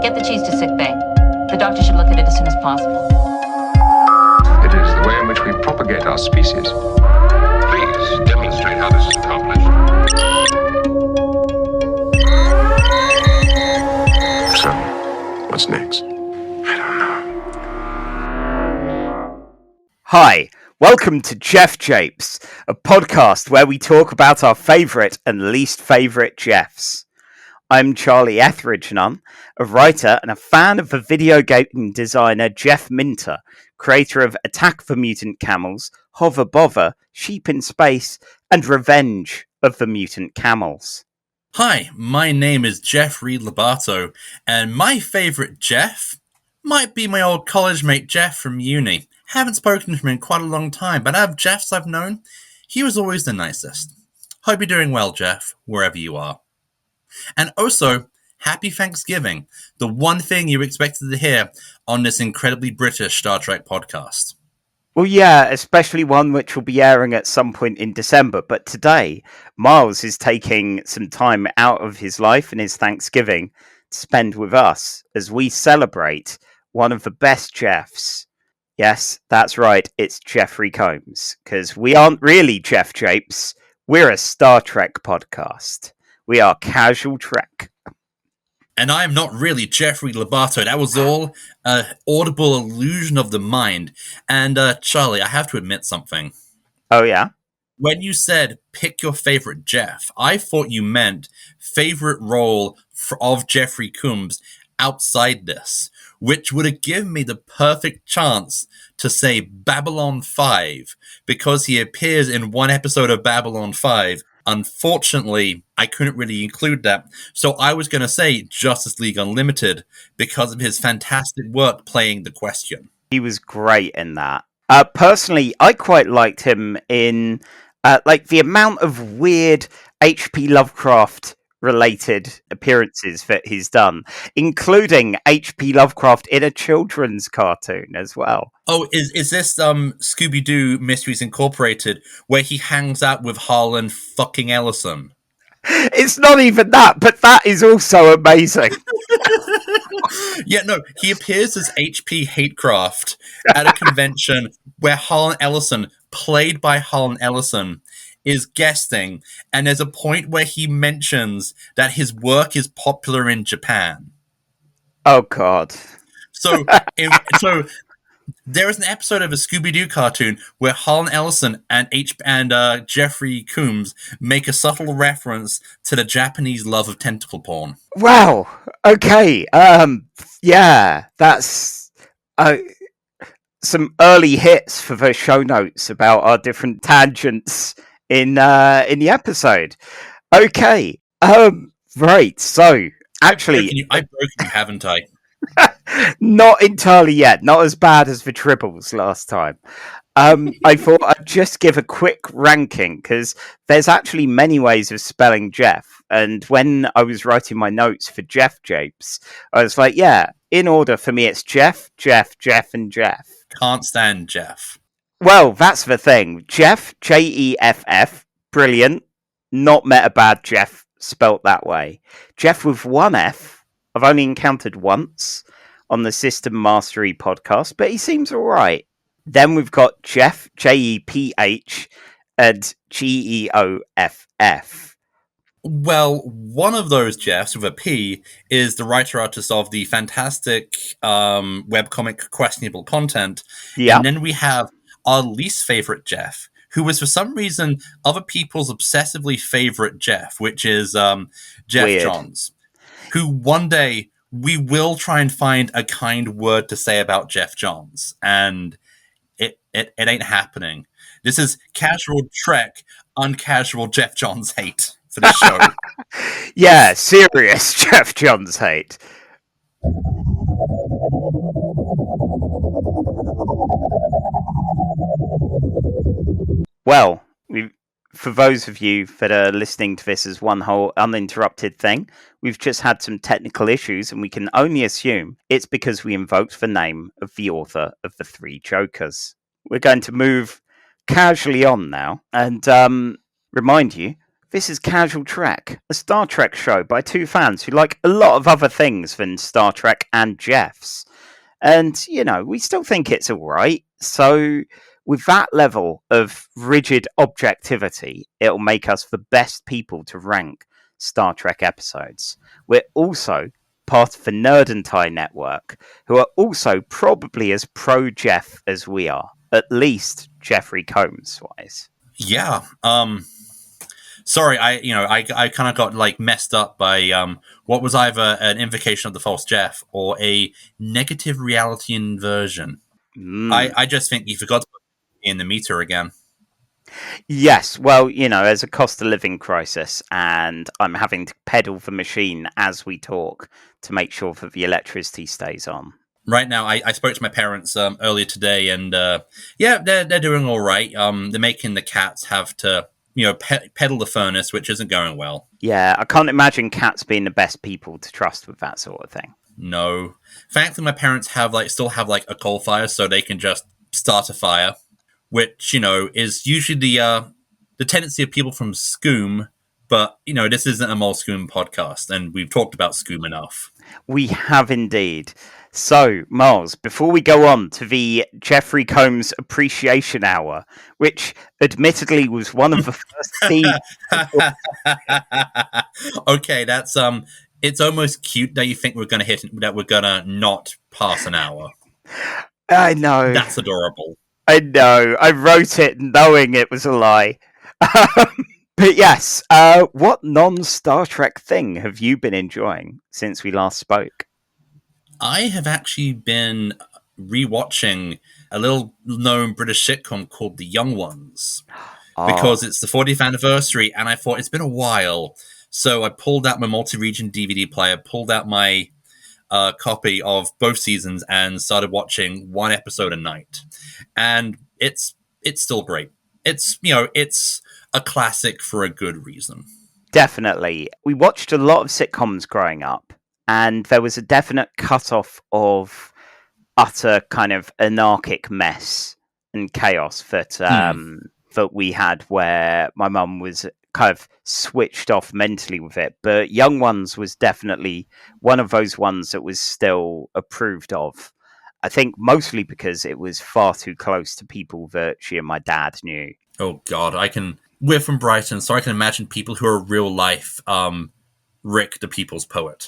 Get the cheese to sick bay. The doctor should look at it as soon as possible. It is the way in which we propagate our species. Please demonstrate how this is accomplished. So, what's next? I don't know. Hi, welcome to Jeph Japes, a podcast where we talk about our favourite and least favourite Jeffs. I'm Charlie Etheridge-Nunn, a writer and a fan of the video game designer Geoff Minter, creator of Attack the Mutant Camels, Hover Bother, Sheep in Space, and Revenge of the Mutant Camels. Hi, my name is Jeph Reid-Lobatto, and my favourite Geoff might be my old college mate Jeph from uni. Haven't spoken to him in quite a long time, but out of Jeffs I've known, he was always the nicest. Hope you're doing well, Geoff, wherever you are. And also, happy Thanksgiving, the one thing you expected to hear on this incredibly British Star Trek podcast. Well, yeah, especially one which will be airing at some point in December. But today, Miles is taking some time out of his life and his Thanksgiving to spend with us as we celebrate one of the best Jeffs. Yes, that's right, it's Jeffrey Combs, because we aren't really Jeph Japes, we're a Star Trek podcast. We are Casual Trek. And I am not really Jeph Reid-Lobatto. That was all an audible illusion of the mind. And Charlie, I have to admit something. Oh, yeah? When you said pick your favorite Geoff, I thought you meant favorite role of Jeffrey Combs outside this, which would have given me the perfect chance to say Babylon 5, because he appears in one episode of Babylon 5. Unfortunately, I couldn't really include that, so I was going to say Justice League Unlimited because of his fantastic work playing the Question. He was great in that. Personally, I quite liked him in the amount of weird H.P. Lovecraft related appearances that he's done, including H.P. Lovecraft in a children's cartoon as well. Oh, is this Scooby-Doo Mysteries Incorporated, where he hangs out with Harlan fucking Ellison? It's not even that, but that is also amazing. Yeah, no, he appears as H.P. Hatecraft at a convention where Harlan Ellison, played by Harlan Ellison, is guesting, and there's a point where he mentions that his work is popular in Japan. Oh, God. So there is an episode of a Scooby-Doo cartoon where Harlan Ellison and Jeffrey Combs make a subtle reference to the Japanese love of tentacle porn. Wow. Okay. Yeah, that's some early hits for the show notes about our different tangents in the episode. Okay. Right. So actually, I've broken you, haven't I? Not entirely yet. Not as bad as the tribbles last time. I thought I'd just give a quick ranking because there's actually many ways of spelling Jeph. And when I was writing my notes for Jeph Japes, I was like, yeah, in order for me, it's Jeph, Jeph, Jeph, and Jeph. Can't stand Jeph. Well, that's the thing. Jeph, Jeff, brilliant. Not met a bad Jeph spelt that way. Jeph with one F, I've only encountered once on the System Mastery podcast, but he seems all right. Then we've got Jeph, Jeph, and Geoff. Well, one of those Jeffs with a P is the writer-artist of the fantastic webcomic Questionable Content. Yeah. And then we have our least favorite Geoff, who was for some reason other people's obsessively favorite Geoff, which is Geoff Weird. Johns, who one day we will try and find a kind word to say about Geoff Johns, and it ain't happening. This is Casual Trek, uncasual Geoff Johns hate for the show. Yeah, serious Geoff Johns hate. Well, for those of you that are listening to this as one whole uninterrupted thing, we've just had some technical issues, and we can only assume it's because we invoked the name of the author of The Three Jokers. We're going to move casually on now and remind you This is Casual Trek, a Star Trek show by two fans who like a lot of other things than Star Trek and Jeffs. And, we still think it's alright. So, with that level of rigid objectivity, it'll make us the best people to rank Star Trek episodes. We're also part of the Nerd and Tie network, who are also probably as pro-Jeph as we are, at least Jeffrey Combs-wise. Yeah, sorry, I kind of got messed up by what was either an invocation of the false Jeph or a negative reality inversion. I just think you forgot to put in the meter again. Yes, well, there's a cost of living crisis, and I'm having to pedal the machine as we talk to make sure that the electricity stays on. Right now, I spoke to my parents earlier today, and they're doing all right. They're making the cats have to pedal the furnace, which isn't going well. Yeah, I can't imagine cats being the best people to trust with that sort of thing. No. Thankfully, my parents still have a coal fire, so they can just start a fire, which, is usually the tendency of people from Moulscoomb, but, this isn't a Moulscoomb podcast, and we've talked about Scoomb enough. We have indeed. So, Miles, before we go on to the Jeffrey Combs Appreciation Hour, which admittedly was one of the first themes. Okay, that's it's almost cute that you think we're gonna not pass an hour. I know. That's adorable. I know. I wrote it knowing it was a lie. But yes, what non-Star Trek thing have you been enjoying since we last spoke? I have actually been rewatching a little-known British sitcom called The Young Ones because it's the 40th anniversary, and I thought it's been a while. So I pulled out my multi-region DVD player, pulled out my copy of both seasons, and started watching one episode a night. And it's still great. It's a classic for a good reason. Definitely. We watched a lot of sitcoms growing up, and there was a definite cut-off of utter kind of anarchic mess and chaos that we had, where my mum was kind of switched off mentally with it. But Young Ones was definitely one of those ones that was still approved of. I think mostly because it was far too close to people that she and my dad knew. Oh God, we're from Brighton, so I can imagine people who are real life Rick the People's Poet.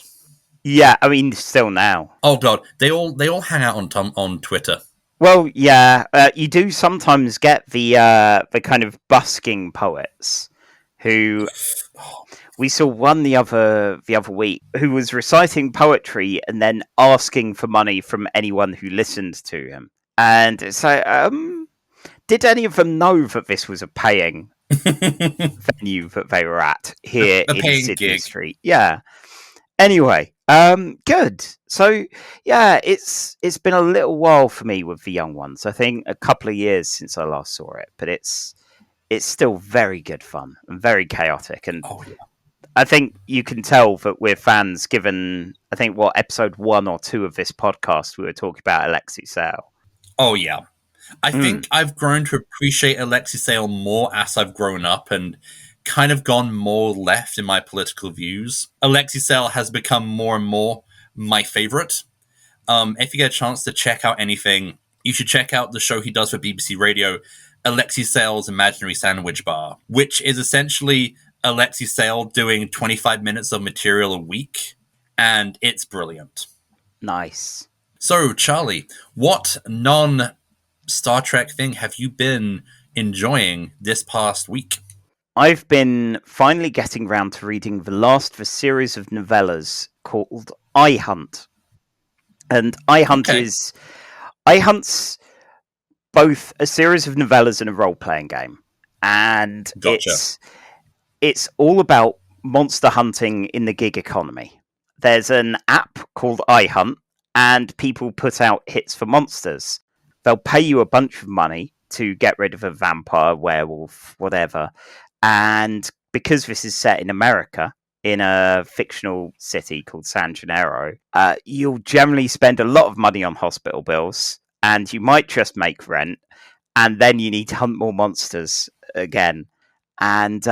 Yeah, I mean, still now. Oh God, they all hang out on Twitter. Well, yeah, you do sometimes get the kind of busking poets who we saw one the other week who was reciting poetry and then asking for money from anyone who listened to him. And it's like, did any of them know that this was a paying venue that they were at here in Sydney Street? Yeah. Anyway, good. So, yeah, it's been a little while for me with The Young Ones. I think a couple of years since I last saw it, but it's still very good fun and very chaotic. And I think you can tell that we're fans, given, I think, episode 1 or 2 of this podcast, we were talking about Alexei Sayle. Oh, yeah. I think I've grown to appreciate Alexei Sayle more as I've grown up and kind of gone more left in my political views. Alexei Sayle has become more and more my favorite. If you get a chance to check out anything, you should check out the show he does for BBC Radio, Alexei Sayle's Imaginary Sandwich Bar, which is essentially Alexei Sayle doing 25 minutes of material a week, and it's brilliant. Nice. So, Charlie, what non-Star Trek thing have you been enjoying this past week? I've been finally getting round to reading the last of a series of novellas called I Hunt. And I Hunt's both a series of novellas and a role-playing game. And it's all about monster hunting in the gig economy. There's an app called I Hunt, and people put out hits for monsters. They'll pay you a bunch of money to get rid of a vampire, werewolf, whatever. And because this is set in America, in a fictional city called San Gennaro, you'll generally spend a lot of money on hospital bills, and you might just make rent, and then you need to hunt more monsters again. And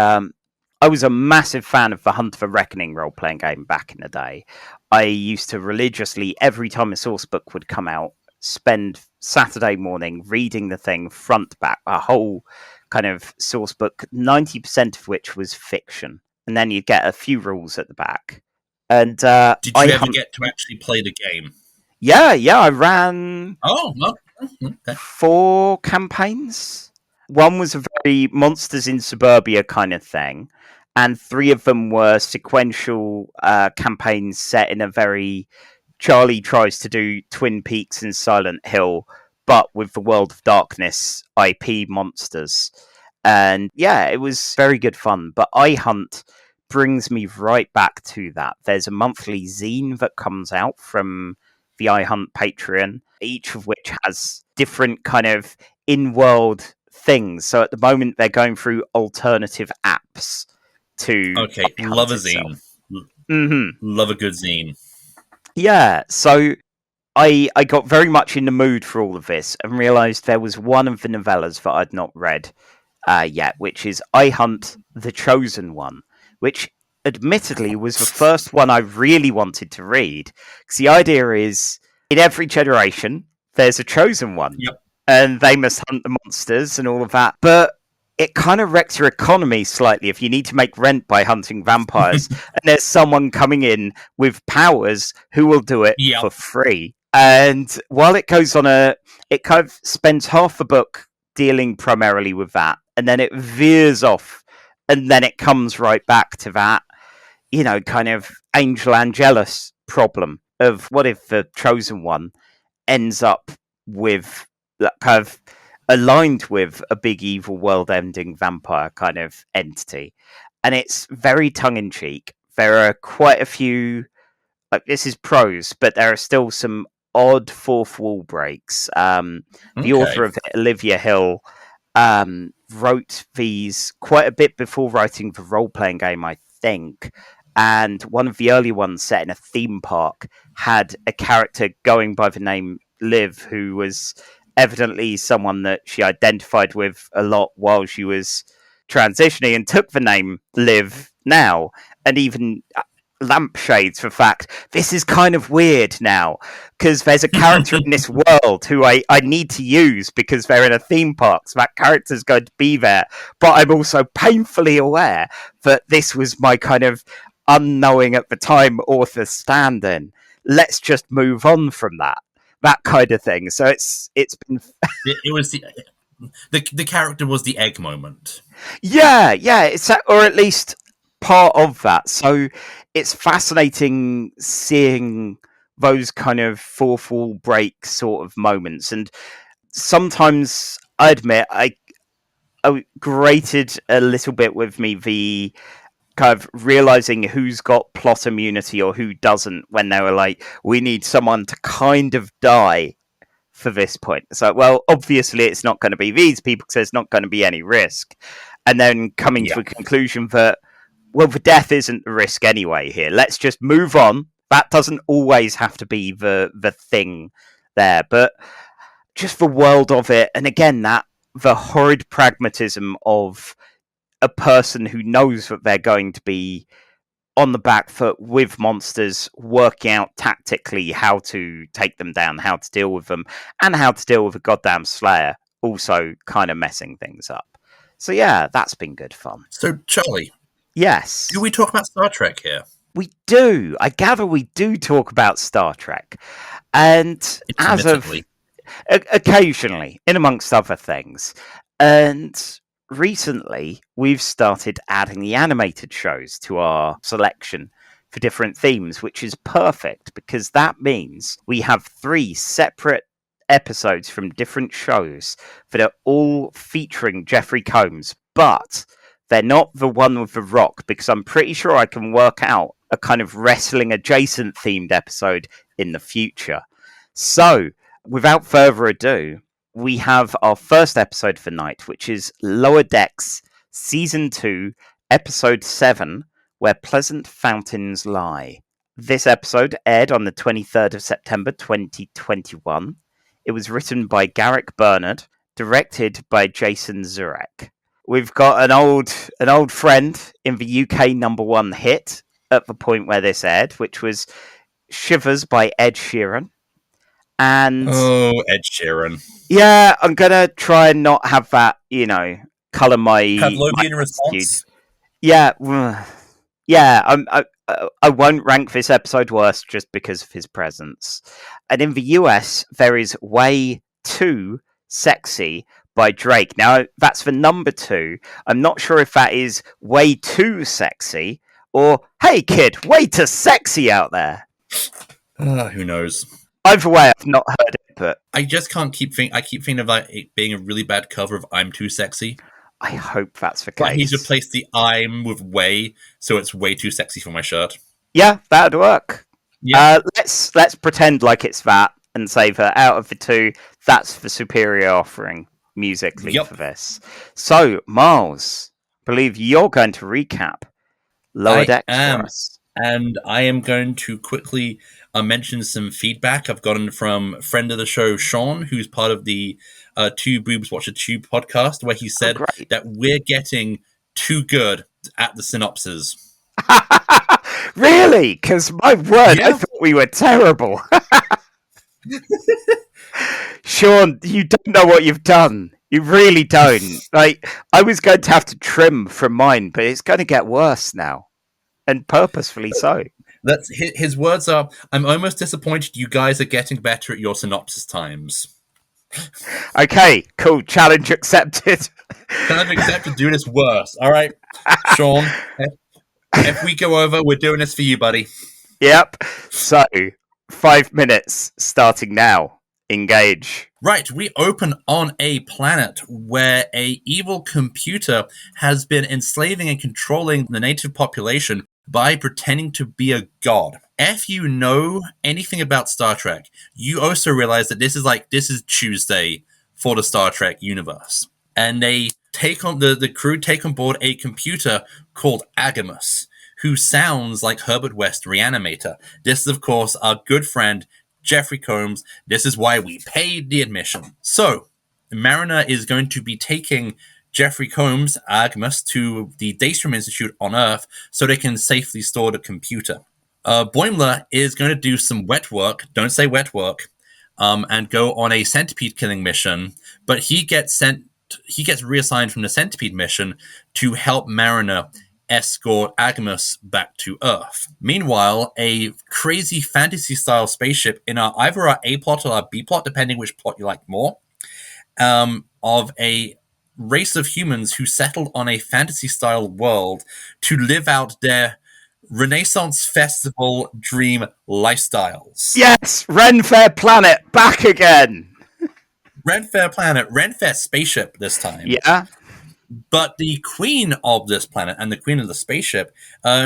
I was a massive fan of the Hunt for Reckoning role-playing game back in the day. I used to religiously, every time a source book would come out, spend Saturday morning reading the thing front back, a whole kind of source book, 90% of which was fiction. And then you'd get a few rules at the back. And did you ever get to actually play the game? Yeah, I ran okay. 4 campaigns. One was a very Monsters in Suburbia kind of thing, and 3 of them were sequential campaigns set in a very Charlie tries to do Twin Peaks and Silent Hill, but with the World of Darkness IP monsters. And yeah, it was very good fun. But iHunt brings me right back to that. There's a monthly zine that comes out from the iHunt Patreon, each of which has different kind of in-world things. So at the moment, they're going through alternative apps to... Okay, love a zine. Love a good zine. Yeah, so I got very much in the mood for all of this and realised there was one of the novellas that I'd not read yet, which is iHunt The Chosen One, which admittedly was the first one I really wanted to read. Because the idea is, in every generation, there's a chosen one. Yep. And they must hunt the monsters and all of that. But it kind of wrecks your economy slightly if you need to make rent by hunting vampires. And there's someone coming in with powers who will do it for free. And while it goes on it kind of spends half the book dealing primarily with that. And then it veers off. And then it comes right back to that, kind of Angel Angelus problem of what if the chosen one ends up with that kind of aligned with a big evil world-ending vampire kind of entity. And it's very tongue-in-cheek. There are quite a few, this is prose, but there are still some odd fourth wall breaks. The author of it, Olivia Hill, wrote these quite a bit before writing the role-playing game, I think. And one of the early ones set in a theme park had a character going by the name Liv, who was evidently someone that she identified with a lot while she was transitioning and took the name Liv now. And even lampshades for fact, this is kind of weird now, because there's a character in this world who I need to use because they're in a theme park, so that character's going to be there. But I'm also painfully aware that this was my kind of unknowing at the time author stand-in. Let's just move on from that kind of thing. So it's been it was the character was the egg moment. Yeah, it's or at least part of that. So it's fascinating seeing those kind of fourth wall break sort of moments. And sometimes I admit I grated a little bit with me the kind of realizing who's got plot immunity or who doesn't when they were like, we need someone to kind of die for this point. It's like, well, obviously it's not going to be these people because there's not going to be any risk. And then coming to a conclusion that, well, the death isn't the risk anyway here. Let's just move on. That doesn't always have to be the thing there. But just the world of it. And again, the horrid pragmatism of a person who knows that they're going to be on the back foot with monsters, working out tactically how to take them down, how to deal with them, and how to deal with a goddamn slayer, also kind of messing things up. So yeah, that's been good fun. So Charlie, yes, do we talk about Star Trek here? We do. I gather we do talk about Star Trek, and as of occasionally, in amongst other things, and recently we've started adding the animated shows to our selection for different themes, which is perfect because that means we have 3 separate episodes from different shows that are all featuring Jeffrey Combs, but they're not the one with the Rock, because I'm pretty sure I can work out a kind of wrestling adjacent themed episode in the future. So without further ado, we have our first episode for night, which is Lower Decks, Season 2, Episode 7, Where Pleasant Fountains Lie. This episode aired on the 23rd of September 2021. It was written by Garrick Bernard, directed by Jason Zurek. We've got an old friend in the UK #1 hit at the point where this aired, which was Shivers by Ed Sheeran. And Oh, Ed Sheeran. yeah, I'm gonna try and not have that, colour my Pavlovian my response. Yeah, yeah. I won't rank this episode worst just because of his presence. And in the US, there is Way Too Sexy by Drake. Now, that's the #2. I'm not sure if that is Way Too Sexy or Hey Kid, way too sexy out there. Who knows? Either way, I've not heard it, but I just can't keep thinking. I keep thinking about it being a really bad cover of "I'm Too Sexy." I hope that's the case. But he's replaced the "I'm" with "way," so it's way too sexy for my shirt. Yeah, that'd work. Yeah. Let's pretend like it's that and say that out of the two, that's the superior offering musically for this. So, Miles, I believe you're going to recap Lower Decks for us. And I am going to quickly mention some feedback I've gotten from friend of the show, Sean, who's part of the Two Boobs Watch a Tube podcast, where he said that we're getting too good at the synopses. Really? Because my word, I thought we were terrible. Sean, you don't know what you've done. You really don't. Like, I was going to have to trim from mine, but it's going to get worse now. And purposefully so. That's his words are, I'm almost disappointed you guys are getting better at your synopsis times. Okay, cool. Challenge accepted. Challenge accepted. Do this worse. All right, Sean. If we go over, we're doing this for you, buddy. Yep. So, 5 minutes starting now. Engage. Right, we open on a planet where a evil computer has been enslaving and controlling the native population by pretending to be a god. If you know anything about Star Trek, you also realize that this is Tuesday for the Star Trek universe. And they take on the crew take on board a computer called Agamus, who sounds like Herbert West Reanimator. This is, of course, our good friend Jeffrey Combs. This is why we paid the admission. So, Mariner is going to be taking Jeffrey Combs, Agmus, to the Daystrom Institute on Earth so they can safely store the computer. Boimler is going to do some wet work, don't say wet work, and go on a centipede killing mission, but he gets reassigned from the centipede mission to help Mariner escort Agmus back to Earth. Meanwhile, a crazy fantasy-style spaceship in either our A-plot or our B-plot, depending which plot you like more, of a race of humans who settled on a fantasy-style world to live out their Renaissance Festival dream lifestyles. Yes! Renfair Planet, back again! Renfair Planet, Renfair spaceship this time. Yeah. But the queen of this planet and the queen of the spaceship,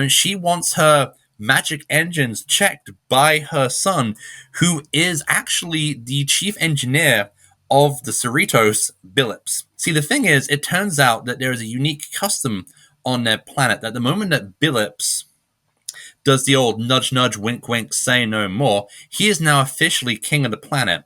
she wants her magic engines checked by her son, who is actually the chief engineer of the Cerritos, Billups. See, the thing is, it turns out that there is a unique custom on their planet that the moment that Billups does the old nudge, nudge, wink, wink, say no more, he is now officially king of the planet.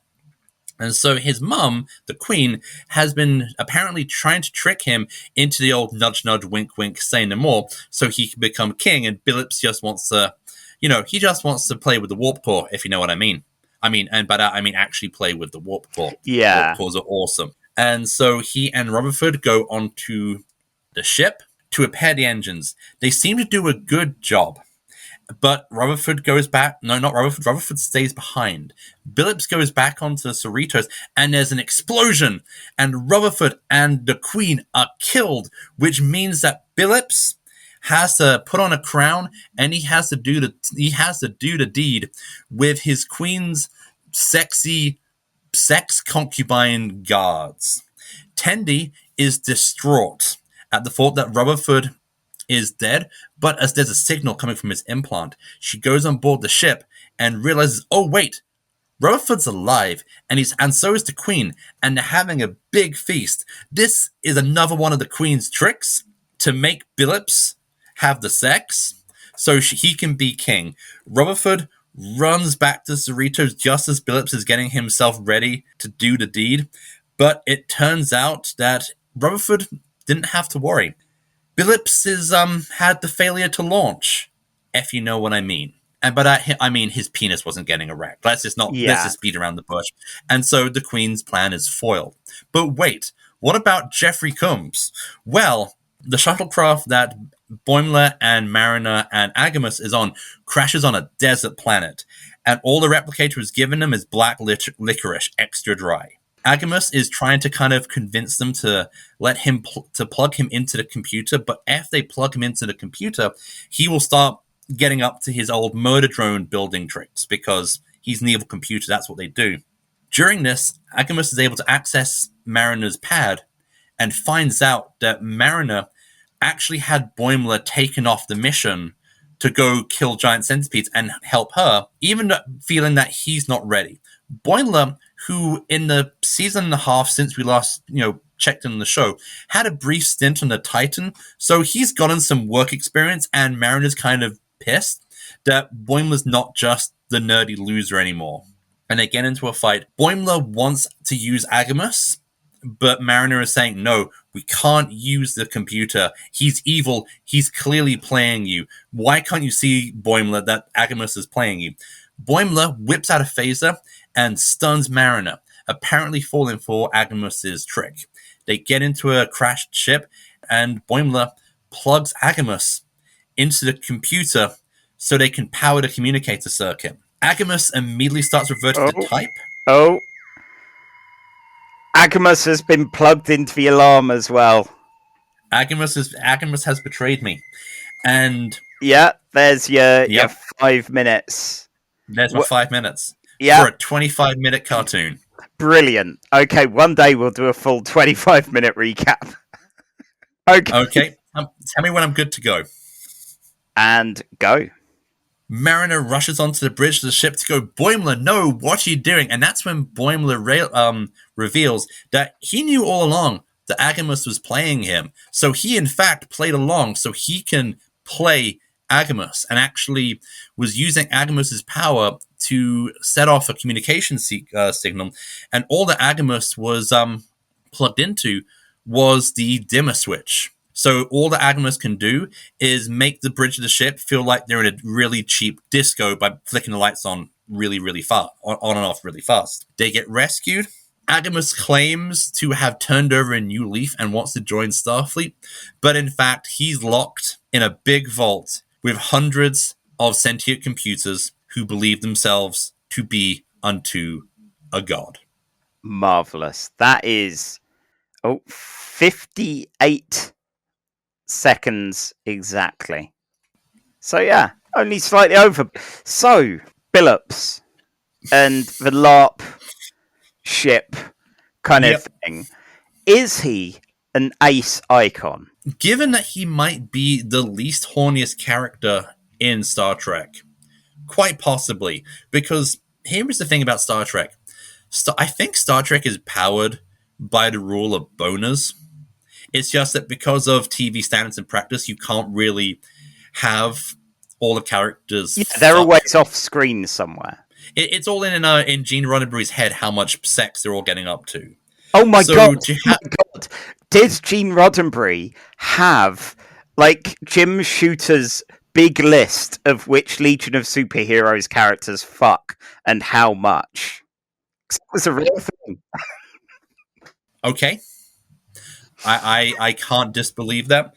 And so his mum, the queen, has been apparently trying to trick him into the old nudge, nudge, wink, wink, say no more, so he can become king. And Billups just wants to, he just wants to play with the warp core, if you know what I mean. I mean actually play with the warp core. Yeah. Warp cores are awesome. And so he and Rutherford go onto the ship to repair the engines. They seem to do a good job. But Rutherford goes back. No, not Rutherford. Rutherford stays behind. Billups goes back onto the Cerritos, and there's an explosion. And Rutherford and the Queen are killed, which means that Billups has to put on a crown, and he has to do the deed with his Queen's sexy sex concubine guards. Tendi is distraught at the thought that Rutherford is dead, but as there's a signal coming from his implant, she goes on board the ship and realizes, oh wait, Rutherford's alive, and so is the Queen, and they're having a big feast. This is another one of the Queen's tricks to make Billups have the sex so he can be king. Rutherford runs back to Cerritos just as Billups is getting himself ready to do the deed, but it turns out that Rutherford didn't have to worry. Billups had the failure to launch, if you know what I mean. And I mean his penis wasn't getting erect. Let's just beat around the bush. And so the Queen's plan is foiled. But wait, what about Jeffrey Combs? Well, the shuttlecraft that Boimler and Mariner and Agamus is on crashes on a desert planet, and all the replicator has given them is black licorice, extra dry. Agamus is trying to kind of convince them to let him to plug him into the computer, but if they plug him into the computer, he will start getting up to his old murder drone building tricks because he's an evil computer. That's what they do. During this, Agamus is able to access Mariner's pad and finds out that Mariner actually had Boimler taken off the mission to go kill giant centipedes and help her, even feeling that he's not ready. Boimler, who in the season and a half since we last, checked in the show, had a brief stint on the Titan, so he's gotten some work experience, and Mariner's kind of pissed that Boimler's not just the nerdy loser anymore. And they get into a fight. Boimler wants to use Agamus, but Mariner is saying, no, we can't use the computer. He's evil. He's clearly playing you. Why can't you see, Boimler, that Agamus is playing you? Boimler whips out a phaser and stuns Mariner, apparently falling for Agamus's trick. They get into a crashed ship, and Boimler plugs Agamus into the computer so they can power the communicator circuit. Agamus immediately starts reverting to type. Agamus has been plugged into the alarm as well. Agamus has betrayed me. And yeah, there's your 5 minutes. There's my 5 minutes. Yeah. For a 25-minute cartoon. Brilliant. Okay, one day we'll do a full 25-minute recap. Okay. Tell me when I'm good to go. And go. Mariner rushes onto the bridge of the ship to go, Boimler, no, what are you doing? And that's when Boimler reveals that he knew all along that Agamus was playing him. So he, in fact, played along so he can play Agamus, and actually was using Agamus's power to set off a communication signal. And all that Agamus was plugged into was the dimmer switch. So all that Agamus can do is make the bridge of the ship feel like they're in a really cheap disco by flicking the lights on really, really fast, on and off really fast. They get rescued. Agamus claims to have turned over a new leaf and wants to join Starfleet, but in fact, he's locked in a big vault with hundreds of sentient computers who believe themselves to be unto a god. Marvelous. That is 58 seconds exactly. So yeah, only slightly over. So Billups and the LARP ship kind of thing. Is he an ace icon? Given that he might be the least horniest character in Star Trek, quite possibly, because here is the thing about Star Trek. I think Star Trek is powered by the rule of boners. It's just that because of TV standards and practice, you can't really have all the characters. Yeah, they're always off screen somewhere. It's all in Gene Roddenberry's head how much sex they're all getting up to. Oh my god! Did Gene Roddenberry have Jim Shooter's big list of which Legion of Superheroes characters fuck and how much? It was a real thing. Okay. I can't disbelieve that.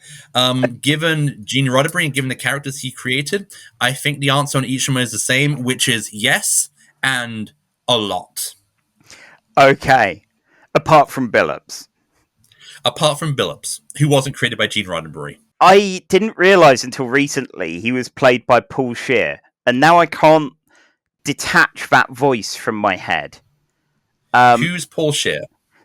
Given Gene Roddenberry and given the characters he created, I think the answer on each of them is the same, which is yes and a lot. Okay. Apart from Billups. Apart from Billups, who wasn't created by Gene Roddenberry. I didn't realise until recently he was played by Paul Scheer, and now I can't detach that voice from my head. Who's Paul Scheer?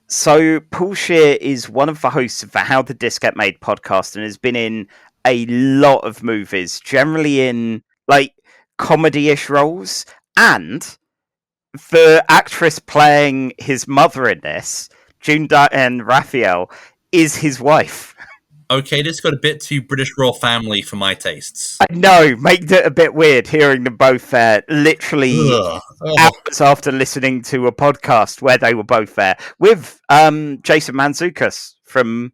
So, Paul Scheer is one of the hosts of the How the Disc Get Made podcast and has been in a lot of movies, generally in, comedy-ish roles. And the actress playing his mother in this, June and Raphael, is his wife. Okay, this got a bit too British royal family for my tastes. I know, made it a bit weird hearing them both there, literally hours after listening to a podcast where they were both there, with Jason Mantzoukas from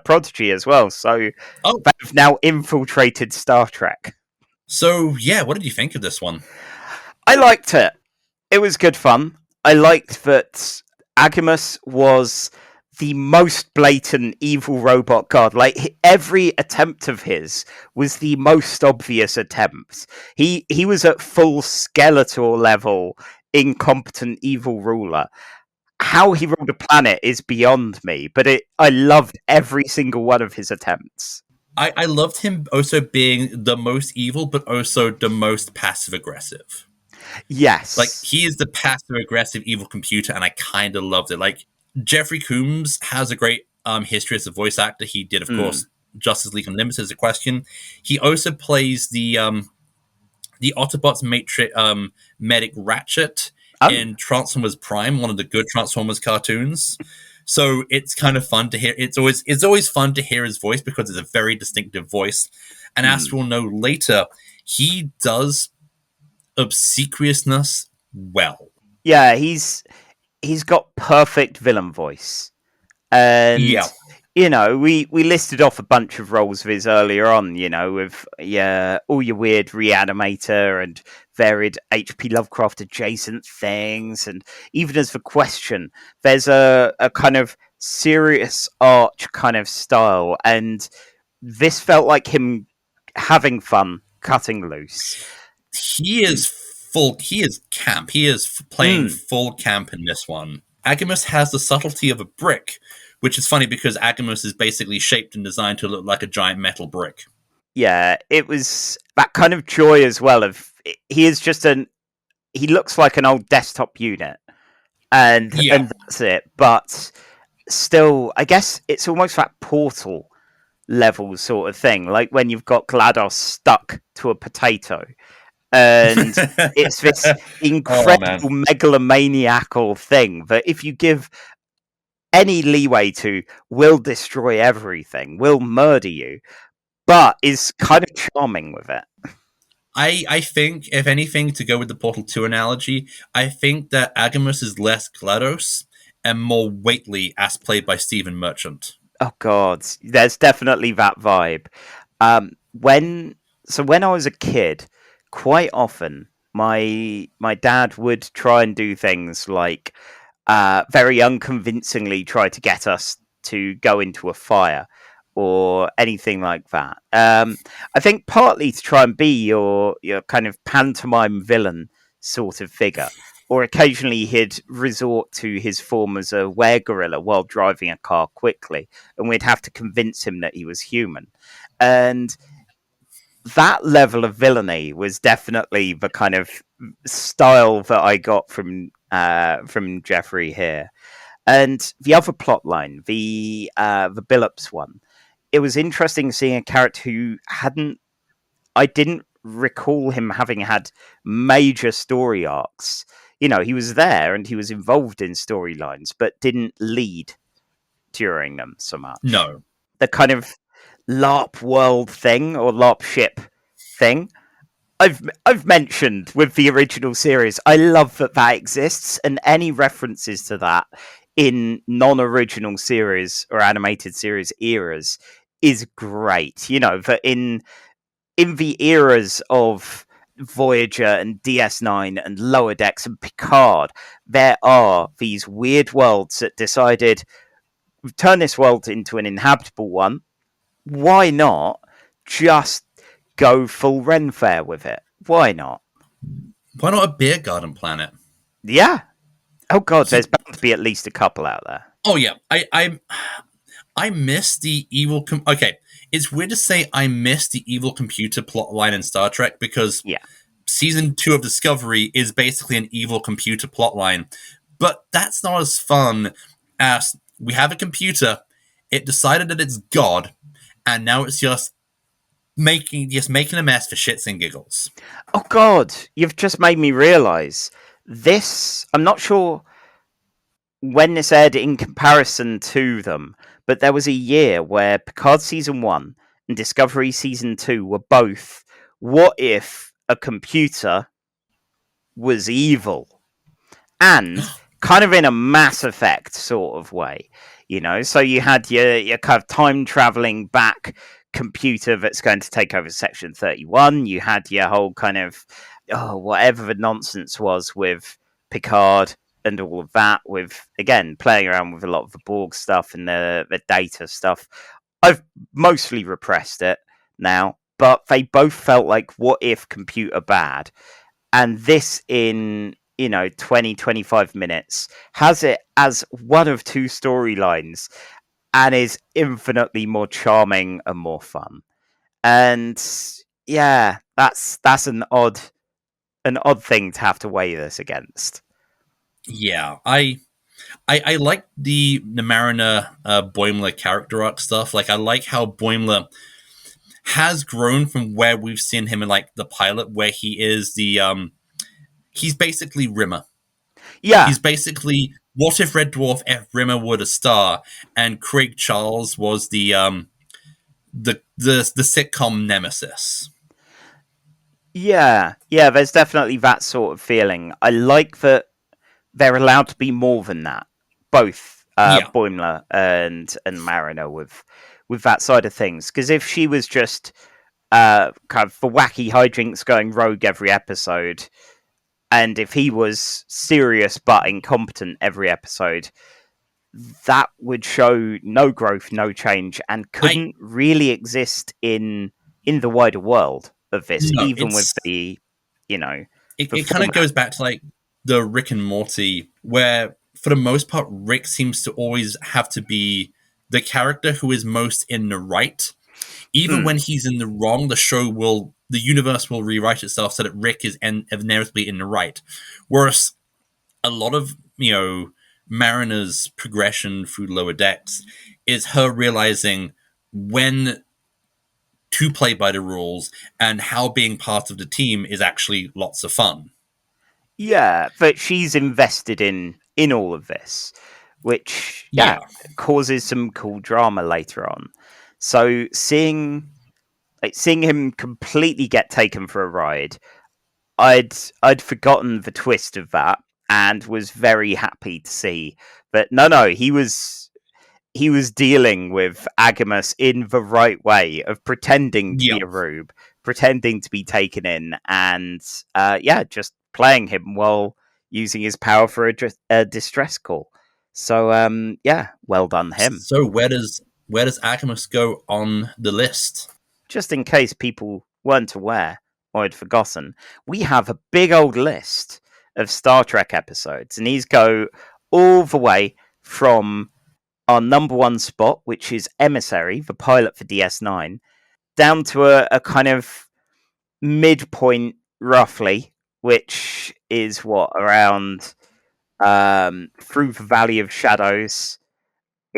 Prodigy as well. So Oh. they've now infiltrated Star Trek. So, yeah, what did you think of this one? I liked it. It was good fun. I liked that Agimus was the most blatant evil robot god. Like, every attempt of his was the most obvious attempt. He was at full Skeletor level incompetent evil ruler. How he ruled a planet is beyond me, but I loved every single one of his attempts. I loved him also being the most evil, but also the most passive aggressive. Yes. Like, he is the passive aggressive evil computer, and I kind of loved it. Like, Jeffrey Combs has a great history as a voice actor. He did, of course, Justice League Unlimited as a question. He also plays the Autobots medic Ratchet in Transformers Prime, one of the good Transformers cartoons. So it's kind of fun to hear. It's always fun to hear his voice because it's a very distinctive voice. And as we'll know later, he does obsequiousness well. Yeah, he's got perfect villain voice. And you know, we listed off a bunch of roles of his earlier on, you know, with all your weird Reanimator and varied H.P. Lovecraft adjacent things, and even as the Question, there's a kind of serious arch kind of style, and this felt like him having fun, cutting loose. He is camp. He is playing full camp in this one. Agimus has the subtlety of a brick, which is funny because Agimus is basically shaped and designed to look like a giant metal brick. Yeah, it was that kind of joy as well of he looks like an old desktop unit, and that's it. But still, I guess it's almost that Portal level sort of thing, like when you've got GLaDOS stuck to a potato, and it's this incredible megalomaniacal thing that if you give any leeway to, will destroy everything, will murder you, but is kind of charming with it. I think, if anything, to go with the Portal 2 analogy, I think that Agimus is less GLaDOS and more Whately as played by Stephen Merchant. Oh god, there's definitely that vibe. When I was a kid, quite often my dad would try and do things like very unconvincingly try to get us to go into a fire or anything like that. I think partly to try and be your kind of pantomime villain sort of figure, or occasionally he'd resort to his form as a were-gorilla while driving a car quickly, and we'd have to convince him that he was human. And that level of villainy was definitely the kind of style that I got from Jeffrey here. And the other plot line, the Billups one, it was interesting seeing a character who I didn't recall him having had major story arcs. You know, he was there and he was involved in storylines, but didn't lead during them so much. No. The kind of LARP world thing or LARP ship thing, I've mentioned with the original series. I love that exists, and any references to that in non-original series or animated series eras is great. You know, that in the eras of Voyager and DS9 and Lower Decks and Picard, there are these weird worlds that decided, we've turned this world into an inhabitable one. Why not just go full Ren Fair with it? Why not? Why not a beer garden planet? Yeah. Oh god, there's bound to be at least a couple out there. Oh yeah, I miss the evil. Okay, it's weird to say I miss the evil computer plotline in Star Trek because season 2 of Discovery is basically an evil computer plotline, but that's not as fun as we have a computer. It decided that it's God, and now it's just making a mess for shits and giggles. Oh god, you've just made me realise this. I'm not sure when this aired in comparison to them, but there was a year where Picard Season 1 and Discovery Season 2 were both, what if a computer was evil? And kind of in a Mass Effect sort of way. So you had your kind of time traveling back computer that's going to take over Section 31. You had your whole kind of whatever the nonsense was with Picard and all of that, with again playing around with a lot of the Borg stuff and the data stuff. I've mostly repressed it now, but they both felt like what if computer bad, and this in 20 25 minutes has it as one of two storylines and is infinitely more charming and more fun. And yeah, that's an odd thing to have to weigh this against. Yeah, I like the Mariner Boimler character arc stuff. Like, I like how Boimler has grown from where we've seen him in like the pilot, where he is he's basically Rimmer. Yeah, he's basically what if Red Dwarf F. Rimmer were a star, and Craig Charles was the sitcom nemesis. Yeah, there's definitely that sort of feeling. I like that they're allowed to be more than that. Both Boimler and Mariner with that side of things. Because if she was just kind of for wacky hijinks going rogue every episode, and if he was serious but incompetent every episode, that would show no growth, no change, and couldn't really exist in the wider world of this, even with the, It kind of goes back to like the Rick and Morty, where for the most part, Rick seems to always have to be the character who is most in the right. Even when he's in the wrong, the universe will rewrite itself so that Rick is inevitably in the right. Whereas a lot of, Mariner's progression through Lower Decks is her realizing when to play by the rules and how being part of the team is actually lots of fun. Yeah, but she's invested in all of this, which causes some cool drama later on. So seeing him completely get taken for a ride, I'd forgotten the twist of that and was very happy to see that no, he was dealing with Agamus in the right way of pretending to be a rube, pretending to be taken in, and just playing him while using his power for a distress call. So well done him. So where does Agamus go on the list? Just in case people weren't aware or had forgotten, we have a big old list of Star Trek episodes, and these go all the way from our number one spot, which is Emissary, the pilot for DS9, down to a kind of midpoint, roughly, which is around Through the Valley of Shadows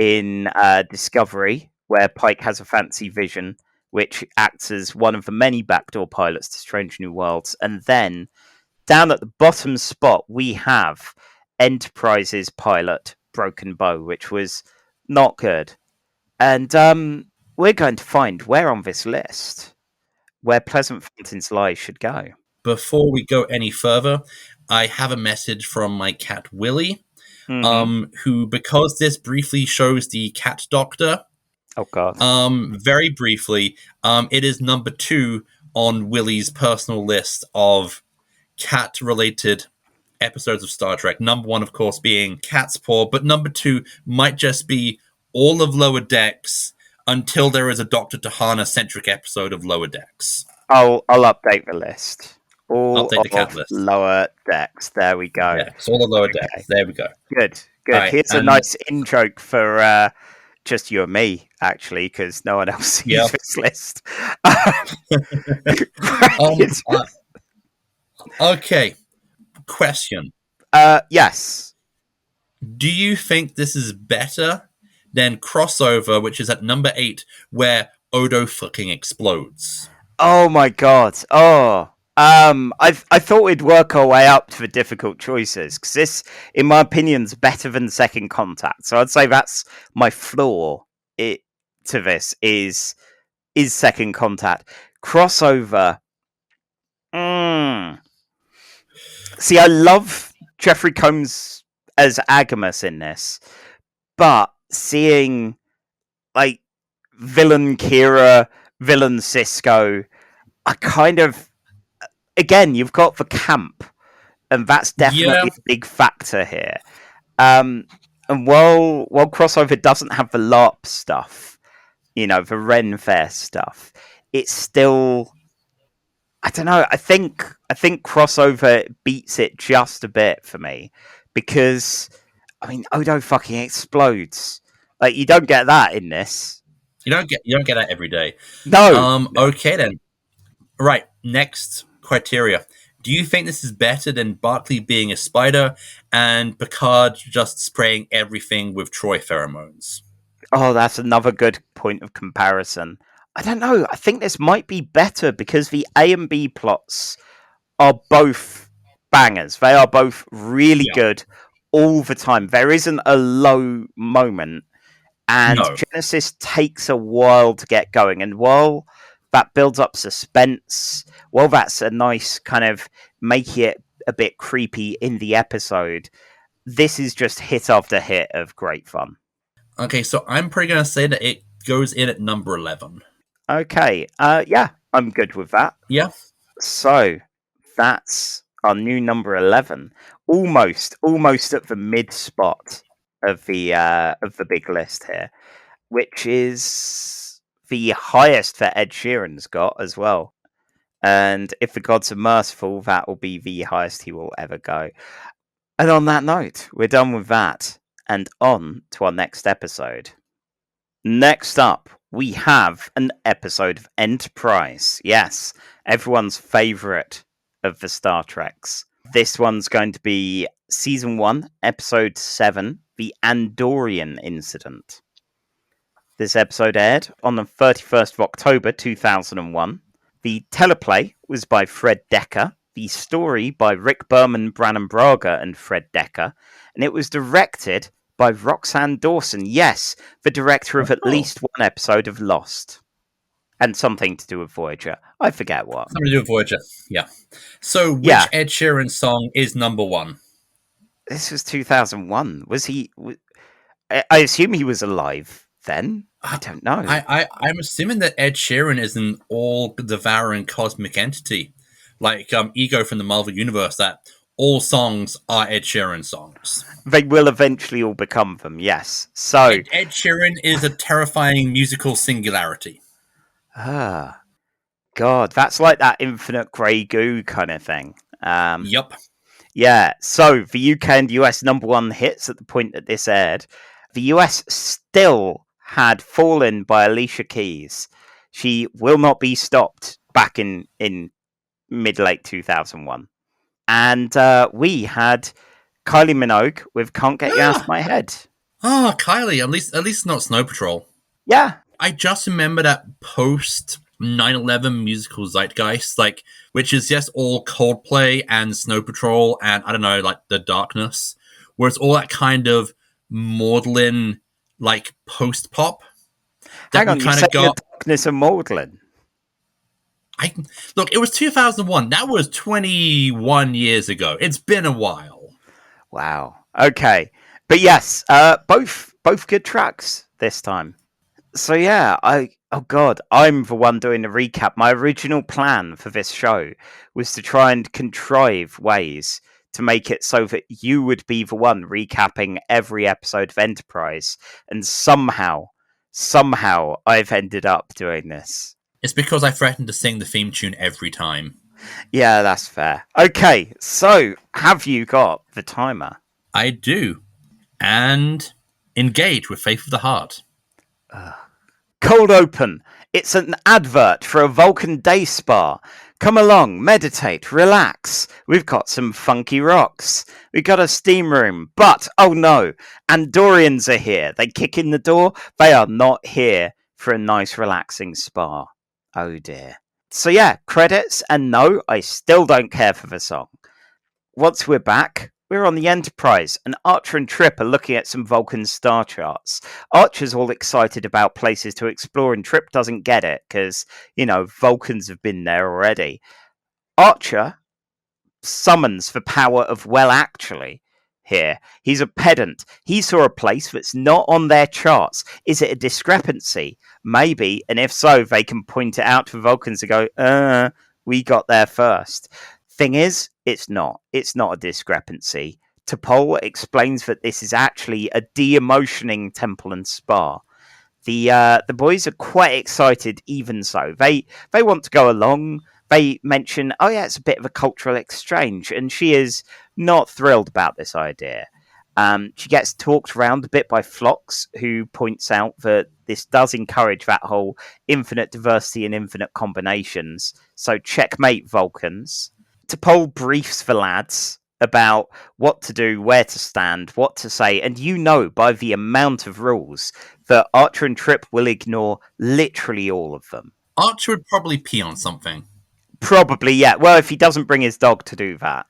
in Discovery, where Pike has a fancy vision, which acts as one of the many backdoor pilots to Strange New Worlds. And then down at the bottom spot, we have Enterprise's pilot, Broken Bow, which was not good. And we're going to find where on this list where Pleasant Fountains Lie should go. Before we go any further, I have a message from my cat Willie, who, because this briefly shows the cat doctor. Oh God! Very briefly, it is number 2 on Willie's personal list of cat-related episodes of Star Trek. Number 1, of course, being Cat's Paw, but number 2 might just be all of Lower Decks until there is a Dr. Tahana-centric episode of Lower Decks. I'll update the list. Update the cat list. Lower Decks. There we go. Yeah, it's all the Lower Decks. There we go. Good. Right, here's a nice in-joke for just you and me, actually, because no one else sees this list. Okay. Question. Yes. Do you think this is better than Crossover, which is at number 8, where Odo fucking explodes? Oh my God. Oh. I thought we'd work our way up to the difficult choices, because this, in my opinion, is better than Second Contact. So I'd say that's my flaw to this is Second Contact. Crossover. See, I love Jeffrey Combs as Agamus in this, but seeing like villain Kira, villain Cisco, I kind of, again, you've got the camp, and that's definitely a big factor here. And while crossover doesn't have the LARP stuff, the Ren Fair stuff, it's still, I don't know. I think crossover beats it just a bit for me, because Odo fucking explodes. Like, you don't get that in this. You don't get that every day. No. Okay then. Right. Next criteria. Do you think this is better than Barclay being a spider and Picard just spraying everything with Troy pheromones? Oh, that's another good point of comparison. I don't know. I think this might be better because the A and B plots are both bangers. They are both really good all the time. There isn't a low moment. And Genesis takes a while to get going. And while that builds up suspense, while that's a nice kind of make it a bit creepy in the episode, this is just hit after hit of great fun. Okay, so I'm probably going to say that it goes in at number 11. Okay, yeah, I'm good with that. Yeah. So, that's our new number 11. Almost at the mid spot of the big list here, which is the highest that Ed Sheeran's got as well. And if the gods are merciful, that will be the highest he will ever go. And on that note, we're done with that, and on to our next episode. Next up, we have an episode of Enterprise. Yes, everyone's favourite of the Star Treks. This one's going to be Season 1, Episode 7, The Andorian Incident. This episode aired on the 31st of October 2001. The teleplay was by Fred Dekker, the story by Rick Berman, Brannon Braga, and Fred Dekker, and it was directed by Roxanne Dawson. Yes, the director of at least one episode of Lost. And something to do with Voyager. I forget what. Something to do with Voyager, yeah. So, which Ed Sheeran song is number 1? This was 2001. Was he... I assume he was alive then? I don't know. I'm assuming that Ed Sheeran is an all-devouring cosmic entity. Like Ego from the Marvel Universe, that all songs are Ed Sheeran songs. They will eventually all become them, yes. So Ed Sheeran is a terrifying musical singularity. Ah, God, that's like that infinite grey goo kind of thing. Yep. Yeah, so the UK and US number 1 hits at the point that this aired. The US still had Fallen by Alicia Keys. She will not be stopped back in mid-late 2001. And we had Kylie Minogue with Can't Get You Out of My Head. Oh, Kylie, at least not Snow Patrol. Yeah. I just remember that post 9/11 musical zeitgeist, which is just all Coldplay and Snow Patrol and, I don't know, like The Darkness, where it's all that kind of maudlin, post-pop. Hang on, you said The Darkness and maudlin? Look, it was 2001. That was 21 years ago. It's been a while. Wow. Okay. But yes, both good tracks this time. So yeah, I'm the one doing the recap. My original plan for this show was to try and contrive ways to make it so that you would be the one recapping every episode of Enterprise. And somehow I've ended up doing this. It's because I threatened to sing the theme tune every time. Yeah, that's fair. Okay, so have you got the timer? I do. And engage with Faith of the Heart. Cold open. It's an advert for a Vulcan day spa. Come along, meditate, relax. We've got some funky rocks. We've got a steam room. But, oh no, Andorians are here. They kick in the door. They are not here for a nice relaxing spa. Oh dear. So yeah, credits, and no, I still don't care for the song. Once we're back, we're on the Enterprise, and Archer and Trip are looking at some Vulcan star charts. Archer's all excited about places to explore, and Trip doesn't get it, because, Vulcans have been there already. Archer summons the power of, well, actually, here. He's a pedant. He saw a place that's not on their charts. Is it a discrepancy? Maybe, and if so, they can point it out to Vulcans and go, we got there first. Thing is, it's not. It's not a discrepancy. T'Pol explains that this is actually a de-emotioning temple and spa. The boys are quite excited, even so. They want to go along. They mention, oh yeah, it's a bit of a cultural exchange, and she is not thrilled about this idea. She gets talked around a bit by Phlox, who points out that this does encourage that whole infinite diversity and infinite combinations. So checkmate, Vulcans. T'Pol briefs the lads about what to do, where to stand, what to say, and you know by the amount of rules that Archer and Trip will ignore literally all of them. Archer would probably pee on something. Probably, yeah. Well, if he doesn't bring his dog to do that,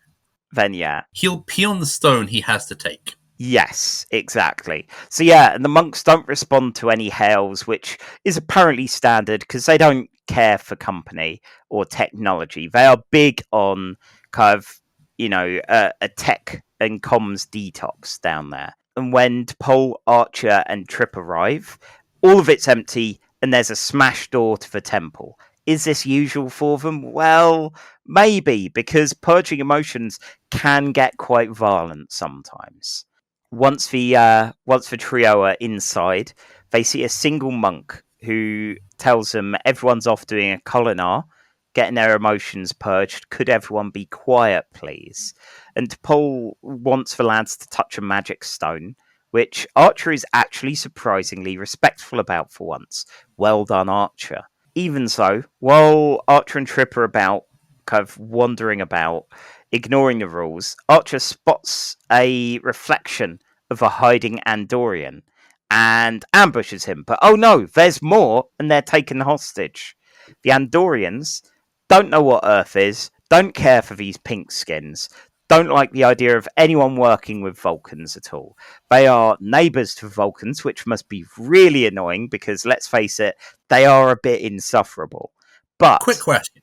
then yeah. He'll pee on the stone he has to take. Yes, exactly. So yeah, and the monks don't respond to any hails, which is apparently standard because they don't care for company or technology. They are big on kind of, a tech and comms detox down there. And when T'Pol, Archer, and Trip arrive, all of it's empty and there's a smashed door to the temple. Is this usual for them? Well, maybe, because purging emotions can get quite violent sometimes. Once the trio are inside, they see a single monk who tells them everyone's off doing a Kolinar, getting their emotions purged. Could everyone be quiet, please? And T'Pol wants the lads to touch a magic stone, which Archer is actually surprisingly respectful about for once. Well done, Archer. Even so, while Archer and Trip are about, kind of wandering about, ignoring the rules, Archer spots a reflection of a hiding Andorian and ambushes him. But oh no, there's more, and they're taken hostage. The Andorians don't know what Earth is, don't care for these pink skins, don't like the idea of anyone working with Vulcans at all. They are neighbours to Vulcans, which must be really annoying because, let's face it, they are a bit insufferable. But Quick question.